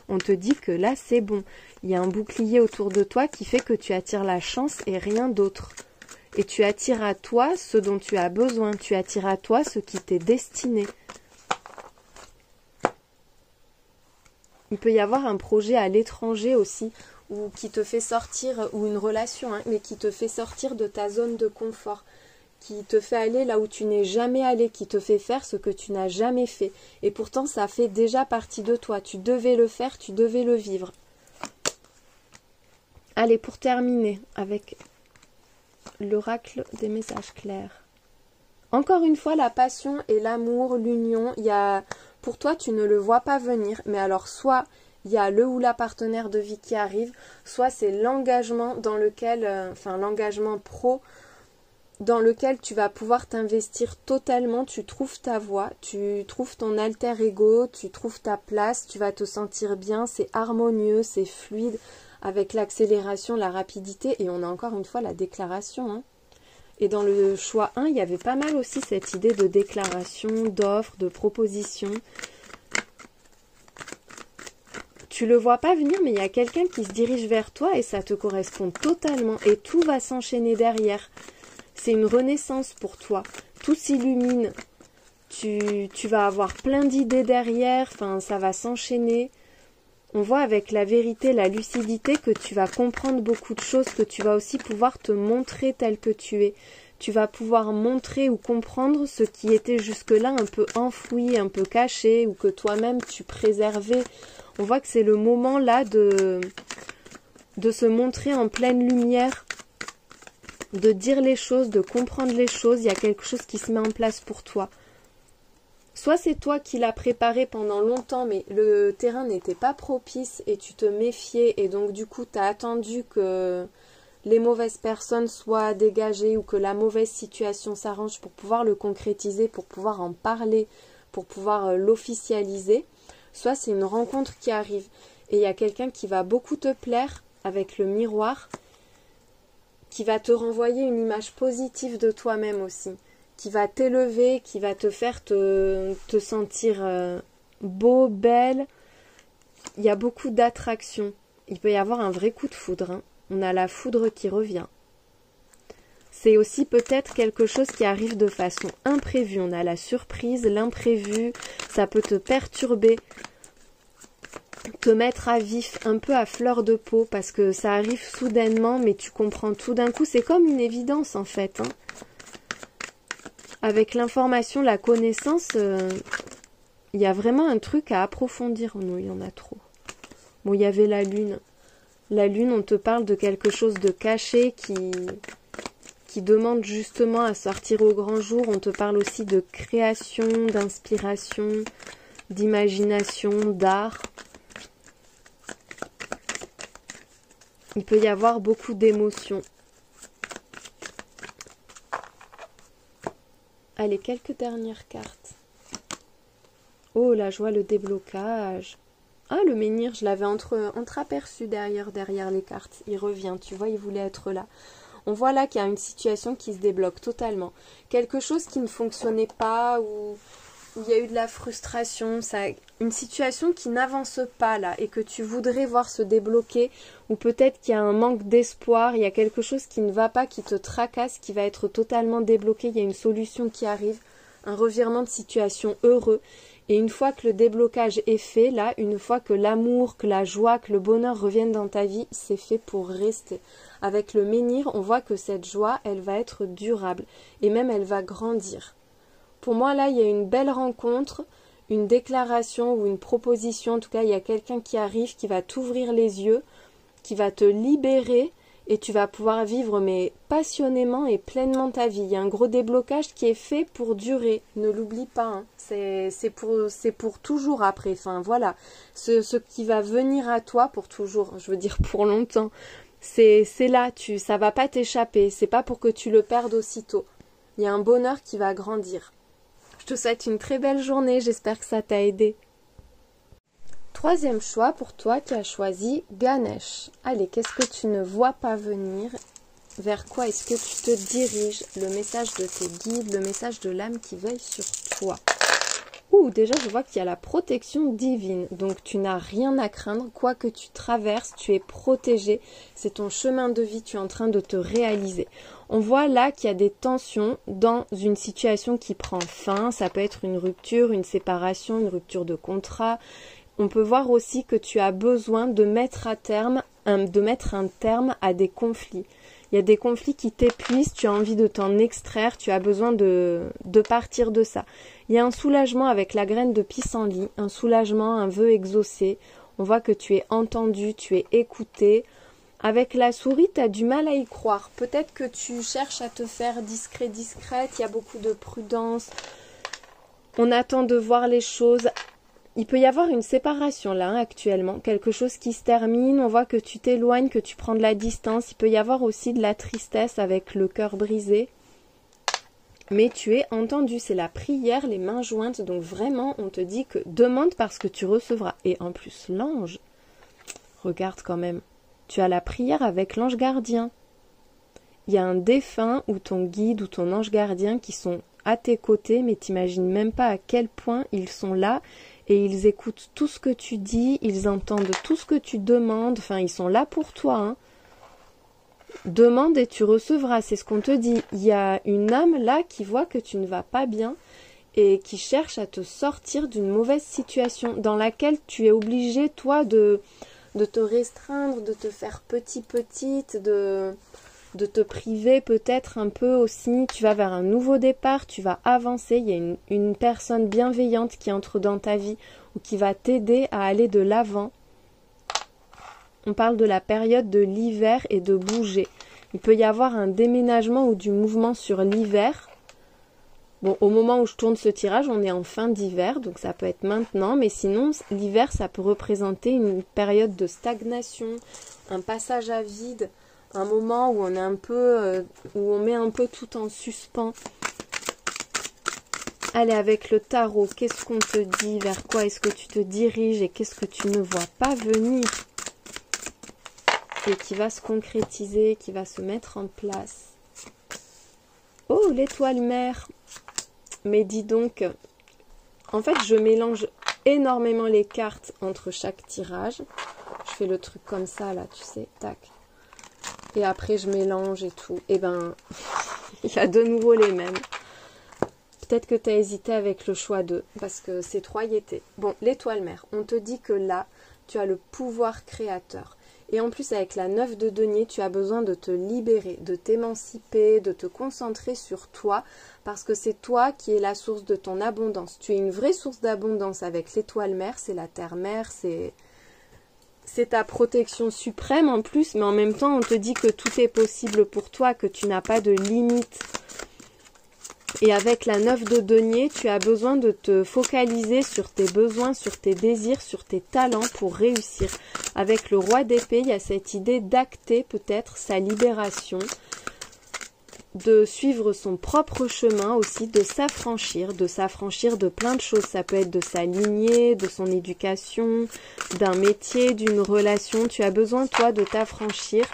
on te dit que là, c'est bon. Il y a un bouclier autour de toi qui fait que tu attires la chance et rien d'autre. Et tu attires à toi ce dont tu as besoin. Tu attires à toi ce qui t'est destiné. Il peut y avoir un projet à l'étranger aussi, ou qui te fait sortir, ou une relation, hein, mais qui te fait sortir de ta zone de confort, qui te fait aller là où tu n'es jamais allé, qui te fait faire ce que tu n'as jamais fait. Et pourtant, ça fait déjà partie de toi. Tu devais le faire, tu devais le vivre. Allez, pour terminer avec l'oracle des messages clairs. Encore une fois, la passion et l'amour, l'union, il y a... Pour toi, tu ne le vois pas venir, mais alors soit il y a le ou la partenaire de vie qui arrive, soit c'est l'engagement dans lequel, l'engagement pro, dans lequel tu vas pouvoir t'investir totalement, tu trouves ta voie, tu trouves ton alter ego, tu trouves ta place, tu vas te sentir bien, c'est harmonieux, c'est fluide, avec l'accélération, la rapidité, et on a encore une fois la déclaration, hein. Et dans le choix 1, il y avait pas mal aussi cette idée de déclaration, d'offre, de proposition. Tu le vois pas venir, mais il y a quelqu'un qui se dirige vers toi et ça te correspond totalement. Et tout va s'enchaîner derrière. C'est une renaissance pour toi. Tout s'illumine. Tu vas avoir plein d'idées derrière. Enfin, ça va s'enchaîner. On voit avec la vérité, la lucidité que tu vas comprendre beaucoup de choses, que tu vas aussi pouvoir te montrer tel que tu es. Tu vas pouvoir montrer ou comprendre ce qui était jusque-là un peu enfoui, un peu caché, ou que toi-même tu préservais. On voit que c'est le moment là de se montrer en pleine lumière, de dire les choses, de comprendre les choses. Il y a quelque chose qui se met en place pour toi. Soit c'est toi qui l'as préparé pendant longtemps, mais le terrain n'était pas propice et tu te méfiais et donc du coup tu as attendu que les mauvaises personnes soient dégagées ou que la mauvaise situation s'arrange pour pouvoir le concrétiser, pour pouvoir en parler, pour pouvoir l'officialiser. soit c'est une rencontre qui arrive. Et il y a quelqu'un qui va beaucoup te plaire avec le miroir, qui va te renvoyer une image positive de toi-même aussi, qui va t'élever, qui va te faire te sentir beau, belle. Il y a beaucoup d'attraction. Il peut y avoir un vrai coup de foudre, hein. On a la foudre qui revient. C'est aussi peut-être quelque chose qui arrive de façon imprévue. On a la surprise, l'imprévu, ça peut te perturber, te mettre à vif, un peu à fleur de peau, parce que ça arrive soudainement, mais tu comprends tout d'un coup. C'est comme une évidence en fait, hein. Avec l'information, la connaissance, il y a vraiment un truc à approfondir. Non, il y en a trop. Bon, il y avait la lune. La lune, on te parle de quelque chose de caché qui demande justement à sortir au grand jour. On te parle aussi de création, d'inspiration, d'imagination, d'art. Il peut y avoir beaucoup d'émotions. Allez, quelques dernières cartes. Oh, la joie, le déblocage. Ah, le menhir, je l'avais entreaperçu derrière les cartes. Il revient, tu vois, il voulait être là. On voit là qu'il y a une situation qui se débloque totalement. Quelque chose qui ne fonctionnait pas, ou il y a eu de la frustration, une situation qui n'avance pas là, et que tu voudrais voir se débloquer, ou peut-être qu'il y a un manque d'espoir, il y a quelque chose qui ne va pas, qui te tracasse, qui va être totalement débloqué, il y a une solution qui arrive, un revirement de situation heureux. Et une fois que le déblocage est fait, là, une fois que l'amour, que la joie, que le bonheur reviennent dans ta vie, c'est fait pour rester. Avec le menhir, on voit que cette joie, elle va être durable. Et même, elle va grandir. Pour moi, là, il y a une belle rencontre, une déclaration ou une proposition. En tout cas, il y a quelqu'un qui arrive, qui va t'ouvrir les yeux, qui va te libérer. Et tu vas pouvoir vivre, mais passionnément et pleinement ta vie. Il y a un gros déblocage qui est fait pour durer. Ne l'oublie pas, hein. C'est pour toujours après. Enfin, voilà. Ce qui va venir à toi pour toujours, je veux dire pour longtemps. C'est là, ça va pas t'échapper. C'est pas pour que tu le perdes aussitôt. Il y a un bonheur qui va grandir. Je te souhaite une très belle journée. J'espère que ça t'a aidé. Troisième choix pour toi qui as choisi Ganesh. Allez, qu'est-ce que tu ne vois pas venir? Vers quoi est-ce que tu te diriges? Le message de tes guides, le message de l'âme qui veille sur toi. Ouh, déjà je vois qu'il y a la protection divine. Donc tu n'as rien à craindre. Quoi que tu traverses, tu es protégé. C'est ton chemin de vie, tu es en train de te réaliser. On voit là qu'il y a des tensions dans une situation qui prend fin. Ça peut être une rupture, une séparation, une rupture de contrat. On peut voir aussi que tu as besoin de mettre un terme à des conflits. Il y a des conflits qui t'épuisent, tu as envie de t'en extraire, tu as besoin de partir de ça. Il y a un soulagement avec la graine de pissenlit, un soulagement, un vœu exaucé. On voit que tu es entendu, tu es écouté. Avec la souris, tu as du mal à y croire. Peut-être que tu cherches à te faire discrète, il y a beaucoup de prudence. On attend de voir les choses. Il peut y avoir une séparation là, hein, actuellement, quelque chose qui se termine, on voit que tu t'éloignes, que tu prends de la distance, il peut y avoir aussi de la tristesse avec le cœur brisé, mais tu es entendu, c'est la prière, les mains jointes, donc vraiment on te dit que demande parce que tu recevras. Et en plus l'ange, regarde quand même, tu as la prière avec l'ange gardien, il y a un défunt ou ton guide ou ton ange gardien qui sont à tes côtés, mais t'imagines même pas à quel point ils sont là. Et ils écoutent tout ce que tu dis, ils entendent tout ce que tu demandes, enfin ils sont là pour toi, hein. Demande et tu recevras, c'est ce qu'on te dit. Il y a une âme là qui voit que tu ne vas pas bien et qui cherche à te sortir d'une mauvaise situation dans laquelle tu es obligé, toi, de te restreindre, de te faire petite, de te priver peut-être un peu aussi. Tu vas vers un nouveau départ, tu vas avancer, il y a une personne bienveillante qui entre dans ta vie ou qui va t'aider à aller de l'avant. On parle de la période de l'hiver et de bouger. Il peut y avoir un déménagement ou du mouvement sur l'hiver. Bon, au moment où je tourne ce tirage, on est en fin d'hiver, donc ça peut être maintenant, mais sinon, l'hiver, ça peut représenter une période de stagnation, un passage à vide, un moment où on est un peu, où on met un peu tout en suspens. Allez, avec le tarot, qu'est-ce qu'on te dit? Vers quoi est-ce que tu te diriges? Et qu'est-ce que tu ne vois pas venir? Et qui va se concrétiser, qui va se mettre en place. Oh, l'étoile mère! Mais dis donc, en fait, je mélange énormément les cartes entre chaque tirage. Je fais le truc comme ça, là, tu sais, tac. Et après, je mélange et tout. Et ben, il y a de nouveau les mêmes. Peut-être que tu as hésité avec le choix 2, parce que c'est 3 y étaient. Bon, l'étoile mère, on te dit que là, tu as le pouvoir créateur. Et en plus, avec la 9 de denier, tu as besoin de te libérer, de t'émanciper, de te concentrer sur toi, parce que c'est toi qui es la source de ton abondance. Tu es une vraie source d'abondance avec l'étoile mère, c'est la terre mère, c'est ta protection suprême en plus, mais en même temps, on te dit que tout est possible pour toi, que tu n'as pas de limite. Et avec la 9 de denier, tu as besoin de te focaliser sur tes besoins, sur tes désirs, sur tes talents pour réussir. Avec le roi d'épée, il y a cette idée d'acter peut-être sa libération, de suivre son propre chemin aussi, de s'affranchir de plein de choses. Ça peut être de sa lignée, de son éducation, d'un métier, d'une relation. Tu as besoin, toi, de t'affranchir,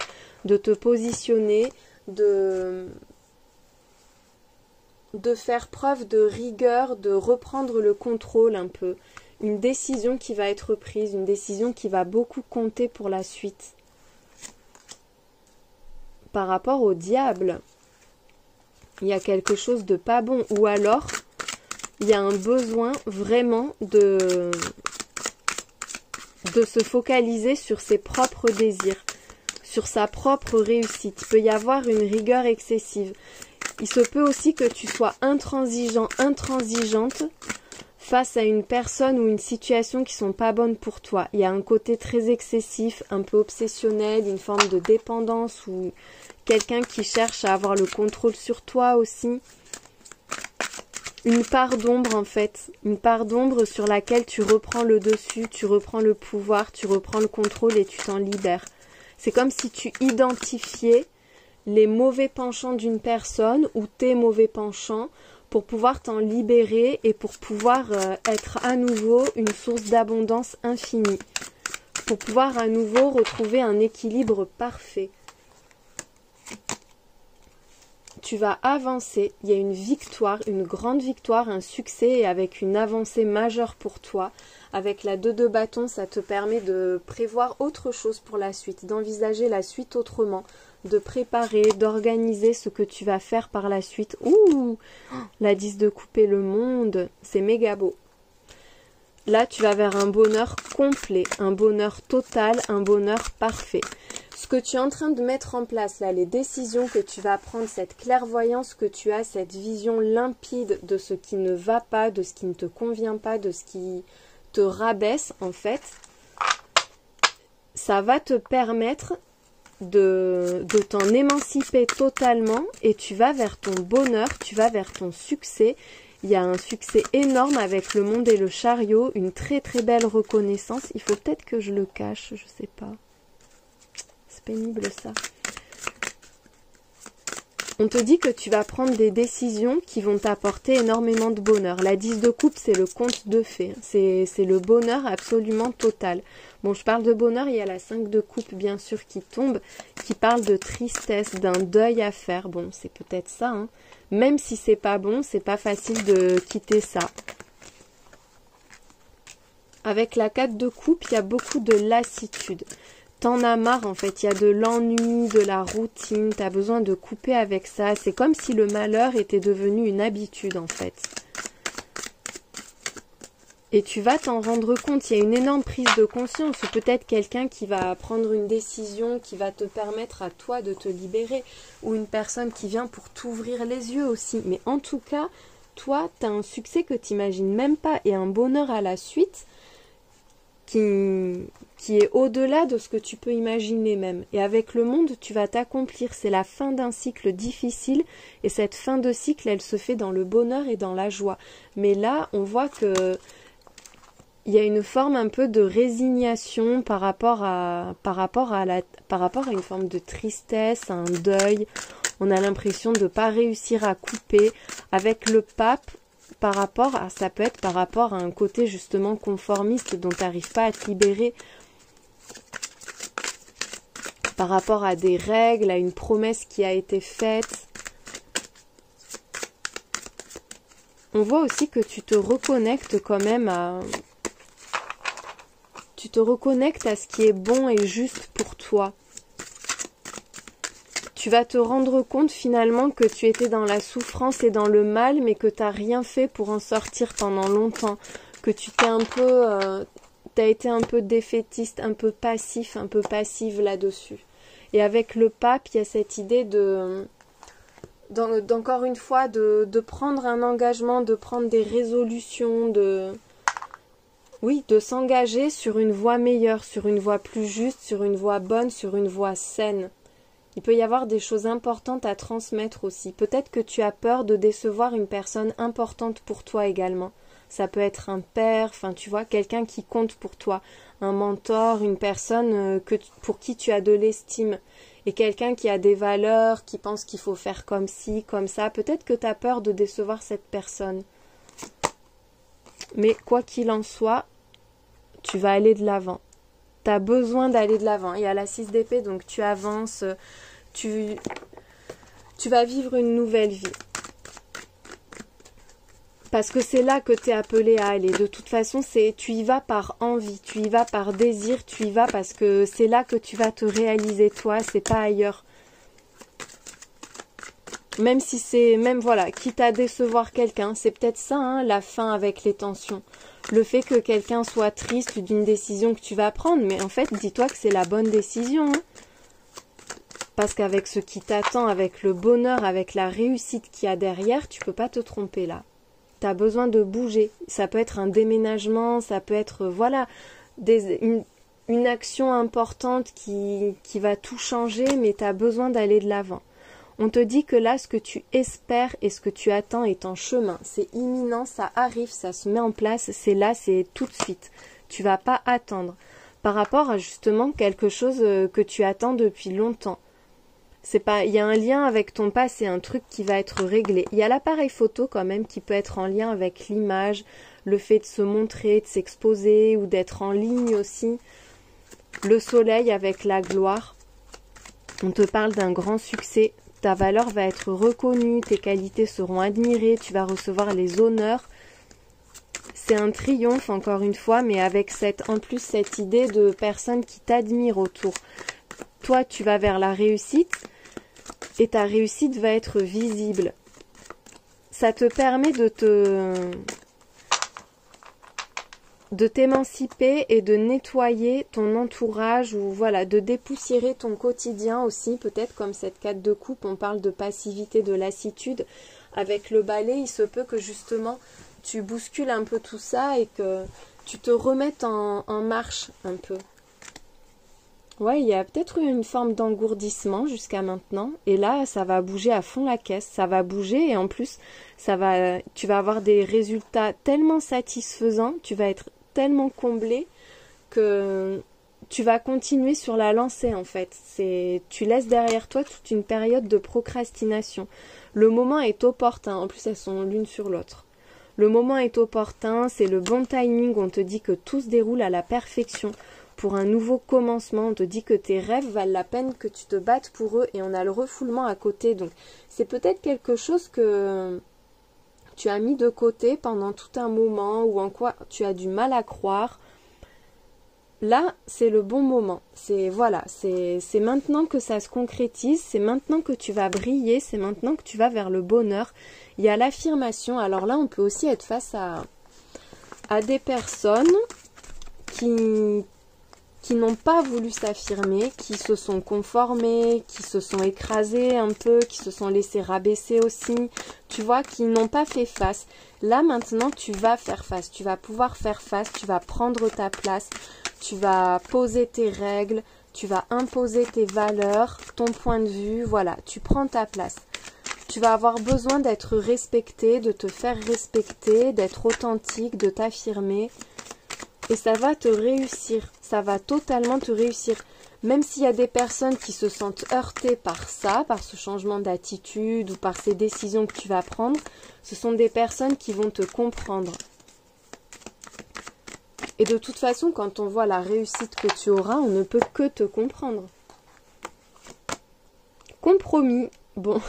de te positionner, de faire preuve de rigueur, de reprendre le contrôle un peu. Une décision qui va être prise, une décision qui va beaucoup compter pour la suite. Par rapport au diable, il y a quelque chose de pas bon. Ou alors, il y a un besoin vraiment de se focaliser sur ses propres désirs, sur sa propre réussite. Il peut y avoir une rigueur excessive. Il se peut aussi que tu sois intransigeant, intransigeante face à une personne ou une situation qui sont pas bonnes pour toi. Il y a un côté très excessif, un peu obsessionnel, une forme de dépendance ou quelqu'un qui cherche à avoir le contrôle sur toi aussi. Une part d'ombre en fait, une part d'ombre sur laquelle tu reprends le dessus, tu reprends le pouvoir, tu reprends le contrôle et tu t'en libères. C'est comme si tu identifiais les mauvais penchants d'une personne ou tes mauvais penchants pour pouvoir t'en libérer et pour pouvoir être à nouveau une source d'abondance infinie, pour pouvoir à nouveau retrouver un équilibre parfait. Tu vas avancer, il y a une victoire, une grande victoire, un succès et avec une avancée majeure pour toi. Avec la 2 de bâton, ça te permet de prévoir autre chose pour la suite, d'envisager la suite autrement, de préparer, d'organiser ce que tu vas faire par la suite. Ouh, la 10 de coupe et le monde, c'est méga beau. Là, tu vas vers un bonheur complet, un bonheur total, un bonheur parfait. Ce que tu es en train de mettre en place, là, les décisions que tu vas prendre, cette clairvoyance que tu as, cette vision limpide de ce qui ne va pas, de ce qui ne te convient pas, de ce qui te rabaisse, en fait, ça va te permettre de t'en émanciper totalement et tu vas vers ton bonheur, tu vas vers ton succès. Il y a un succès énorme avec le monde et le chariot, une très très belle reconnaissance. Il faut peut-être que je le cache, je sais pas. C'est pénible ça. On te dit que tu vas prendre des décisions qui vont t'apporter énormément de bonheur. La 10 de coupe, c'est le conte de fées. C'est le bonheur absolument total. Bon, je parle de bonheur, il y a la 5 de coupe, bien sûr, qui tombe, qui parle de tristesse, d'un deuil à faire. Bon, c'est peut-être ça, hein. Même si c'est pas bon, c'est pas facile de quitter ça. Avec la 4 de coupe, il y a beaucoup de lassitude. T'en as marre en fait, il y a de l'ennui, de la routine, t'as besoin de couper avec ça. C'est comme si le malheur était devenu une habitude en fait. Et tu vas t'en rendre compte, il y a une énorme prise de conscience, ou peut-être quelqu'un qui va prendre une décision qui va te permettre à toi de te libérer, ou une personne qui vient pour t'ouvrir les yeux aussi. Mais en tout cas, toi, tu as un succès que tu n'imagines même pas, et un bonheur à la suite qui est au-delà de ce que tu peux imaginer même. Et avec le monde, tu vas t'accomplir. C'est la fin d'un cycle difficile, et cette fin de cycle, elle se fait dans le bonheur et dans la joie. Mais là, on voit que il y a une forme un peu de résignation par rapport à une forme de tristesse, un deuil. On a l'impression de ne pas réussir à couper. Avec le pape, par rapport à, ça peut être par rapport à un côté justement conformiste dont tu n'arrives pas à te libérer, par rapport à des règles, à une promesse qui a été faite. On voit aussi que tu te reconnectes quand même à... Tu te reconnectes à ce qui est bon et juste pour toi. Tu vas te rendre compte finalement que tu étais dans la souffrance et dans le mal, mais que tu n'as rien fait pour en sortir pendant longtemps. Que tu t'es un peu... t'as été un peu défaitiste, un peu passif, un peu passive là-dessus. Et avec le pape, il y a cette idée de... d'encore une fois, de prendre un engagement, de prendre des résolutions, de s'engager sur une voie meilleure, sur une voie plus juste, sur une voie bonne, sur une voie saine. Il peut y avoir des choses importantes à transmettre aussi. Peut-être que tu as peur de décevoir une personne importante pour toi également. Ça peut être un père, enfin tu vois, quelqu'un qui compte pour toi, un mentor, une personne pour qui tu as de l'estime. Et quelqu'un qui a des valeurs, qui pense qu'il faut faire comme ci, comme ça. Peut-être que tu as peur de décevoir cette personne. Mais quoi qu'il en soit, tu vas aller de l'avant. Tu as besoin d'aller de l'avant. Il y a la 6 d'épée, donc tu avances, tu vas vivre une nouvelle vie. Parce que c'est là que tu es appelé à aller. De toute façon, tu y vas par envie, tu y vas par désir, tu y vas parce que c'est là que tu vas te réaliser toi, c'est pas ailleurs. Même si c'est, voilà, quitte à décevoir quelqu'un, c'est peut-être ça, hein, la fin avec les tensions. Le fait que quelqu'un soit triste d'une décision que tu vas prendre, mais en fait, dis-toi que c'est la bonne décision. Hein. Parce qu'avec ce qui t'attend, avec le bonheur, avec la réussite qu'il y a derrière, tu peux pas te tromper là. Tu as besoin de bouger. Ça peut être un déménagement, ça peut être, voilà, une action importante qui va tout changer, mais tu as besoin d'aller de l'avant. On te dit que là, ce que tu espères et ce que tu attends est en chemin. C'est imminent, ça arrive, ça se met en place, c'est là, c'est tout de suite. Tu vas pas attendre. Par rapport à justement quelque chose que tu attends depuis longtemps. C'est pas, il y a un lien avec ton passé, un truc qui va être réglé. Il y a l'appareil photo quand même qui peut être en lien avec l'image, le fait de se montrer, de s'exposer ou d'être en ligne aussi. Le soleil avec la gloire. On te parle d'un grand succès. Ta valeur va être reconnue, tes qualités seront admirées, tu vas recevoir les honneurs. C'est un triomphe encore une fois, mais avec en plus cette idée de personnes qui t'admirent autour. Toi, tu vas vers la réussite et ta réussite va être visible. Ça te permet de t'émanciper et de nettoyer ton entourage ou voilà, de dépoussiérer ton quotidien aussi, peut-être comme cette 4 de coupe, on parle de passivité, de lassitude. Avec le balai, il se peut que justement tu bouscules un peu tout ça et que tu te remettes en marche un peu. Ouais, il y a peut-être eu une forme d'engourdissement jusqu'à maintenant. Et là, ça va bouger à fond la caisse. Ça va bouger et en plus, tu vas avoir des résultats tellement satisfaisants. Tu vas être tellement comblé que tu vas continuer sur la lancée en fait. Tu laisses derrière toi toute une période de procrastination. Le moment est opportun. En plus, elles sont l'une sur l'autre. Le moment est opportun. C'est le bon timing. On te dit que tout se déroule à la perfection. Pour un nouveau commencement, on te dit que tes rêves valent la peine que tu te battes pour eux et on a le refoulement à côté. Donc c'est peut-être quelque chose que tu as mis de côté pendant tout un moment ou en quoi tu as du mal à croire. Là, c'est le bon moment. C'est maintenant que ça se concrétise, c'est maintenant que tu vas briller, c'est maintenant que tu vas vers le bonheur. Il y a l'affirmation. Alors là, on peut aussi être face à des personnes qui n'ont pas voulu s'affirmer, qui se sont conformés, qui se sont écrasés un peu, qui se sont laissés rabaisser aussi, tu vois, qui n'ont pas fait face. Là, maintenant, tu vas faire face, tu vas pouvoir faire face, tu vas prendre ta place, tu vas poser tes règles, tu vas imposer tes valeurs, ton point de vue, voilà, tu prends ta place. Tu vas avoir besoin d'être respecté, de te faire respecter, d'être authentique, de t'affirmer. Et ça va te réussir, ça va totalement te réussir. Même s'il y a des personnes qui se sentent heurtées par ça, par ce changement d'attitude ou par ces décisions que tu vas prendre, ce sont des personnes qui vont te comprendre. Et de toute façon, quand on voit la réussite que tu auras, on ne peut que te comprendre. Compromis. Bon,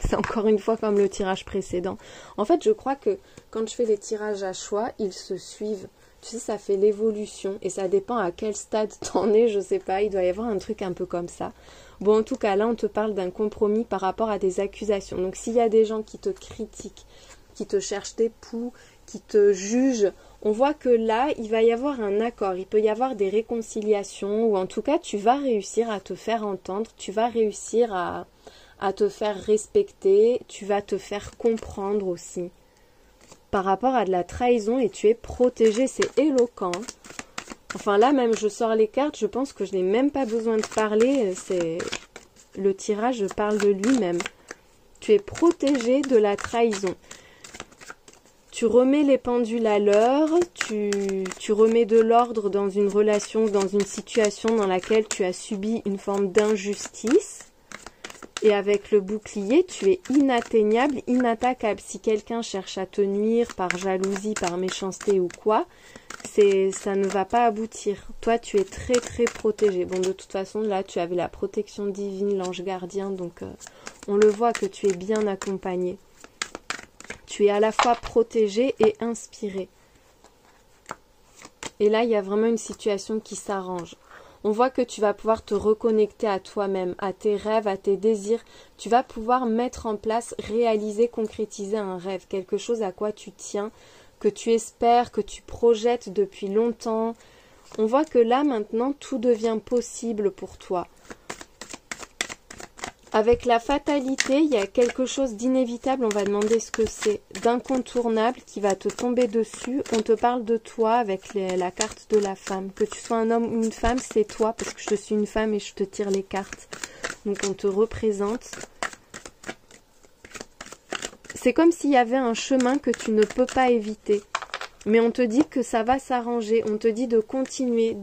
c'est encore une fois comme le tirage précédent. En fait, je crois que quand je fais les tirages à choix, ils se suivent. Tu sais, ça fait l'évolution et ça dépend à quel stade t'en es, je sais pas, il doit y avoir un truc un peu comme ça. Bon, en tout cas, là, on te parle d'un compromis par rapport à des accusations. Donc, s'il y a des gens qui te critiquent, qui te cherchent des poux, qui te jugent, on voit que là, il va y avoir un accord, il peut y avoir des réconciliations, ou en tout cas, tu vas réussir à te faire entendre, tu vas réussir à te faire respecter, tu vas te faire comprendre aussi. Par rapport à de la trahison, et tu es protégé, c'est éloquent. Enfin là, même, je sors les cartes, je pense que je n'ai même pas besoin de parler, le tirage parle de lui-même. Tu es protégé de la trahison. Tu remets les pendules à l'heure, tu remets de l'ordre dans une relation, dans une situation dans laquelle tu as subi une forme d'injustice. Et avec le bouclier, tu es inatteignable, inattaquable. Si quelqu'un cherche à te nuire par jalousie, par méchanceté ou quoi, ça ne va pas aboutir. Toi, tu es très très protégé. Bon, de toute façon, là, tu avais la protection divine, l'ange gardien, donc on le voit que tu es bien accompagné. Tu es à la fois protégé et inspiré. Et là, il y a vraiment une situation qui s'arrange. On voit que tu vas pouvoir te reconnecter à toi-même, à tes rêves, à tes désirs. Tu vas pouvoir mettre en place, réaliser, concrétiser un rêve, quelque chose à quoi tu tiens, que tu espères, que tu projettes depuis longtemps. On voit que là, maintenant, tout devient possible pour toi. Avec la fatalité, il y a quelque chose d'inévitable, on va demander ce que c'est, d'incontournable qui va te tomber dessus. On te parle de toi avec la carte de la femme. Que tu sois un homme ou une femme, c'est toi, parce que je suis une femme et je te tire les cartes. Donc on te représente. C'est comme s'il y avait un chemin que tu ne peux pas éviter. Mais on te dit que ça va s'arranger, on te dit de continuer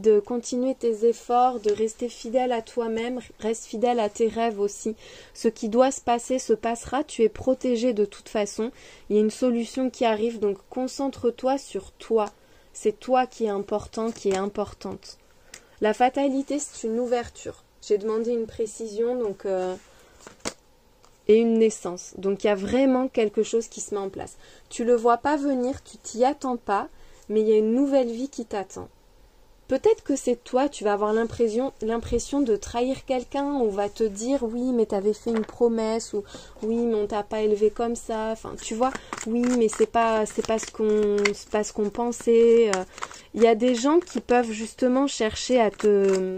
tes efforts, de rester fidèle à toi-même, reste fidèle à tes rêves aussi. Ce qui doit se passer se passera, tu es protégé de toute façon. Il y a une solution qui arrive, donc concentre-toi sur toi. C'est toi qui est important, qui est importante. La fatalité, c'est une ouverture. J'ai demandé une précision, donc... et une naissance. Donc il y a vraiment quelque chose qui se met en place. Tu le vois pas venir, tu t'y attends pas, mais il y a une nouvelle vie qui t'attend. Peut-être que c'est toi, tu vas avoir l'impression de trahir quelqu'un, on va te dire oui mais t'avais fait une promesse, ou oui mais on t'a pas élevé comme ça, enfin tu vois, oui mais c'est pas ce qu'on pensait. Il y a des gens qui peuvent justement chercher à te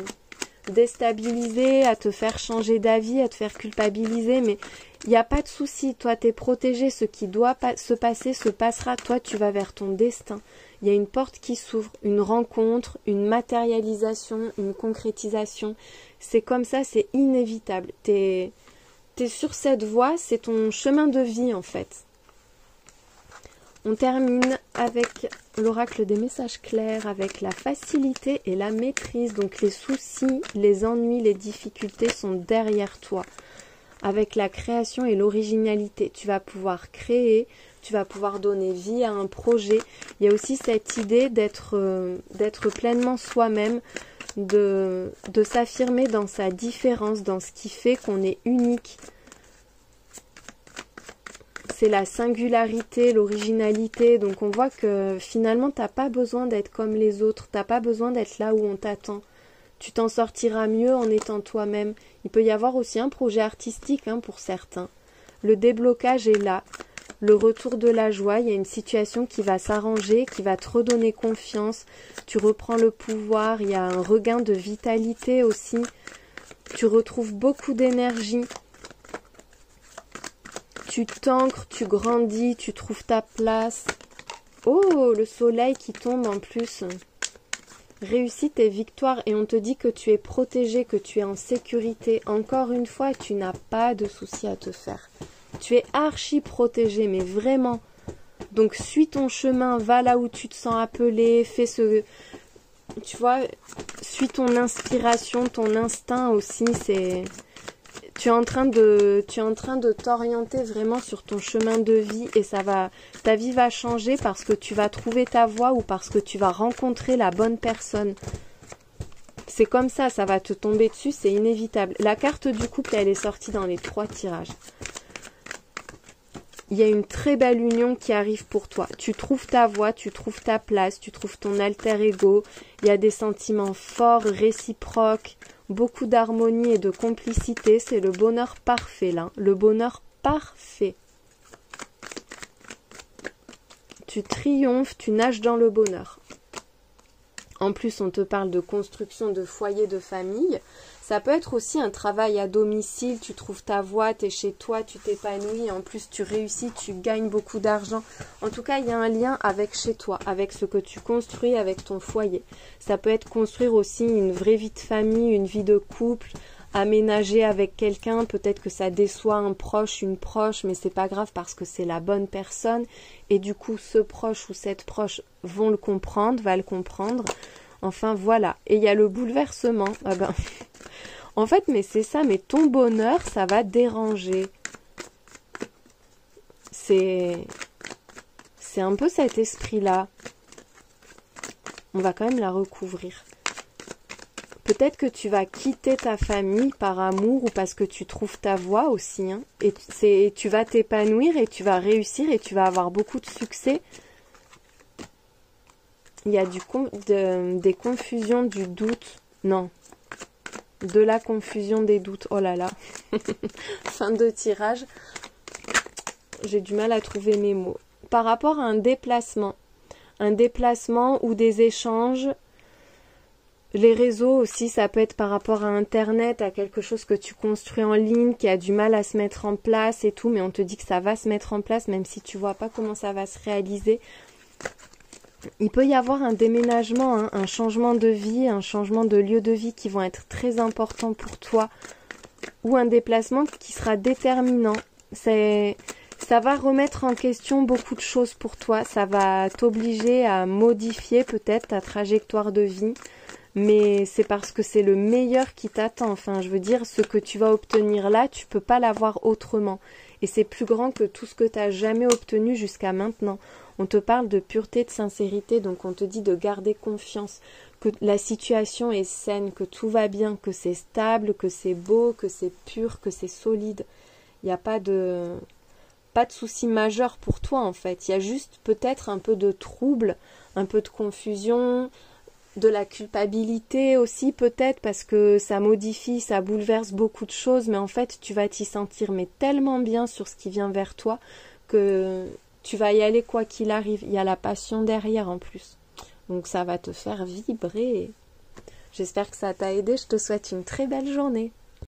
déstabiliser, à te faire changer d'avis, à te faire culpabiliser, mais il n'y a pas de souci, toi t'es protégé, ce qui doit se passer se passera, toi tu vas vers ton destin. Il y a une porte qui s'ouvre, une rencontre, une matérialisation, une concrétisation, c'est comme ça, c'est inévitable, t'es sur cette voie, c'est ton chemin de vie en fait. On termine avec l'oracle des messages clairs, avec la facilité et la maîtrise. Donc les soucis, les ennuis, les difficultés sont derrière toi. Avec la création et l'originalité, tu vas pouvoir créer, tu vas pouvoir donner vie à un projet. Il y a aussi cette idée d'être pleinement soi-même, de s'affirmer dans sa différence, dans ce qui fait qu'on est unique. C'est la singularité, l'originalité, donc on voit que finalement t'as pas besoin d'être comme les autres, t'as pas besoin d'être là où on t'attend. Tu t'en sortiras mieux en étant toi-même. Il peut y avoir aussi un projet artistique pour certains. Le déblocage est là, le retour de la joie, il y a une situation qui va s'arranger, qui va te redonner confiance, tu reprends le pouvoir, il y a un regain de vitalité aussi, tu retrouves beaucoup d'énergie. Tu t'ancres, tu grandis, tu trouves ta place. Oh, le soleil qui tombe en plus. Réussite et victoire. Et on te dit que tu es protégé, que tu es en sécurité. Encore une fois, tu n'as pas de soucis à te faire. Tu es archi protégé, mais vraiment. Donc, suis ton chemin, va là où tu te sens appelé, fais ce... Tu vois, suis ton inspiration, ton instinct aussi, tu es en train de t'orienter vraiment sur ton chemin de vie et ta vie va changer parce que tu vas trouver ta voie ou parce que tu vas rencontrer la bonne personne. C'est comme ça va te tomber dessus, c'est inévitable. La carte du couple, elle est sortie dans les 3 tirages. Il y a une très belle union qui arrive pour toi. Tu trouves ta voie, tu trouves ta place, tu trouves ton alter ego. Il y a des sentiments forts, réciproques, beaucoup d'harmonie et de complicité. C'est le bonheur parfait là. Le bonheur parfait. Tu triomphes, tu nages dans le bonheur. En plus, on te parle de construction de foyer, de famille. Ça peut être aussi un travail à domicile, tu trouves ta voie, tu es chez toi, tu t'épanouis, en plus tu réussis, tu gagnes beaucoup d'argent. En tout cas, il y a un lien avec chez toi, avec ce que tu construis, avec ton foyer. Ça peut être construire aussi une vraie vie de famille, une vie de couple, aménager avec quelqu'un, peut-être que ça déçoit un proche, une proche, mais c'est pas grave parce que c'est la bonne personne. Et du coup, ce proche ou cette proche va le comprendre. Enfin, voilà. Et il y a le bouleversement. Ah ben... En fait, mais c'est ça, mais ton bonheur, ça va déranger. C'est un peu cet esprit-là. On va quand même la recouvrir. Peut-être que tu vas quitter ta famille par amour ou parce que tu trouves ta voie aussi. Hein, et tu vas t'épanouir et tu vas réussir et tu vas avoir beaucoup de succès. Il y a des confusions, du doute. Non. De la confusion, des doutes. Oh là là. Fin de tirage. J'ai du mal à trouver mes mots. Par rapport à un déplacement ou des échanges, les réseaux aussi, ça peut être par rapport à Internet, à quelque chose que tu construis en ligne, qui a du mal à se mettre en place et tout, mais on te dit que ça va se mettre en place, même si tu vois pas comment ça va se réaliser. Il peut y avoir un déménagement, hein, un changement de vie, un changement de lieu de vie qui vont être très importants pour toi, ou un déplacement qui sera déterminant. Ça va remettre en question beaucoup de choses pour toi, ça va t'obliger à modifier peut-être ta trajectoire de vie, mais c'est parce que c'est le meilleur qui t'attend. Enfin, je veux dire, ce que tu vas obtenir là, tu peux pas l'avoir autrement. Et c'est plus grand que tout ce que tu n'as jamais obtenu jusqu'à maintenant. On te parle de pureté, de sincérité, donc on te dit de garder confiance, que la situation est saine, que tout va bien, que c'est stable, que c'est beau, que c'est pur, que c'est solide. Il n'y a pas de souci majeur pour toi en fait. Il y a juste peut-être un peu de trouble, un peu de confusion, de la culpabilité aussi peut-être parce que ça modifie, ça bouleverse beaucoup de choses, mais en fait tu vas t'y sentir mais tellement bien sur ce qui vient vers toi que tu vas y aller quoi qu'il arrive. Il y a la passion derrière en plus. Donc ça va te faire vibrer. J'espère que ça t'a aidé. Je te souhaite une très belle journée.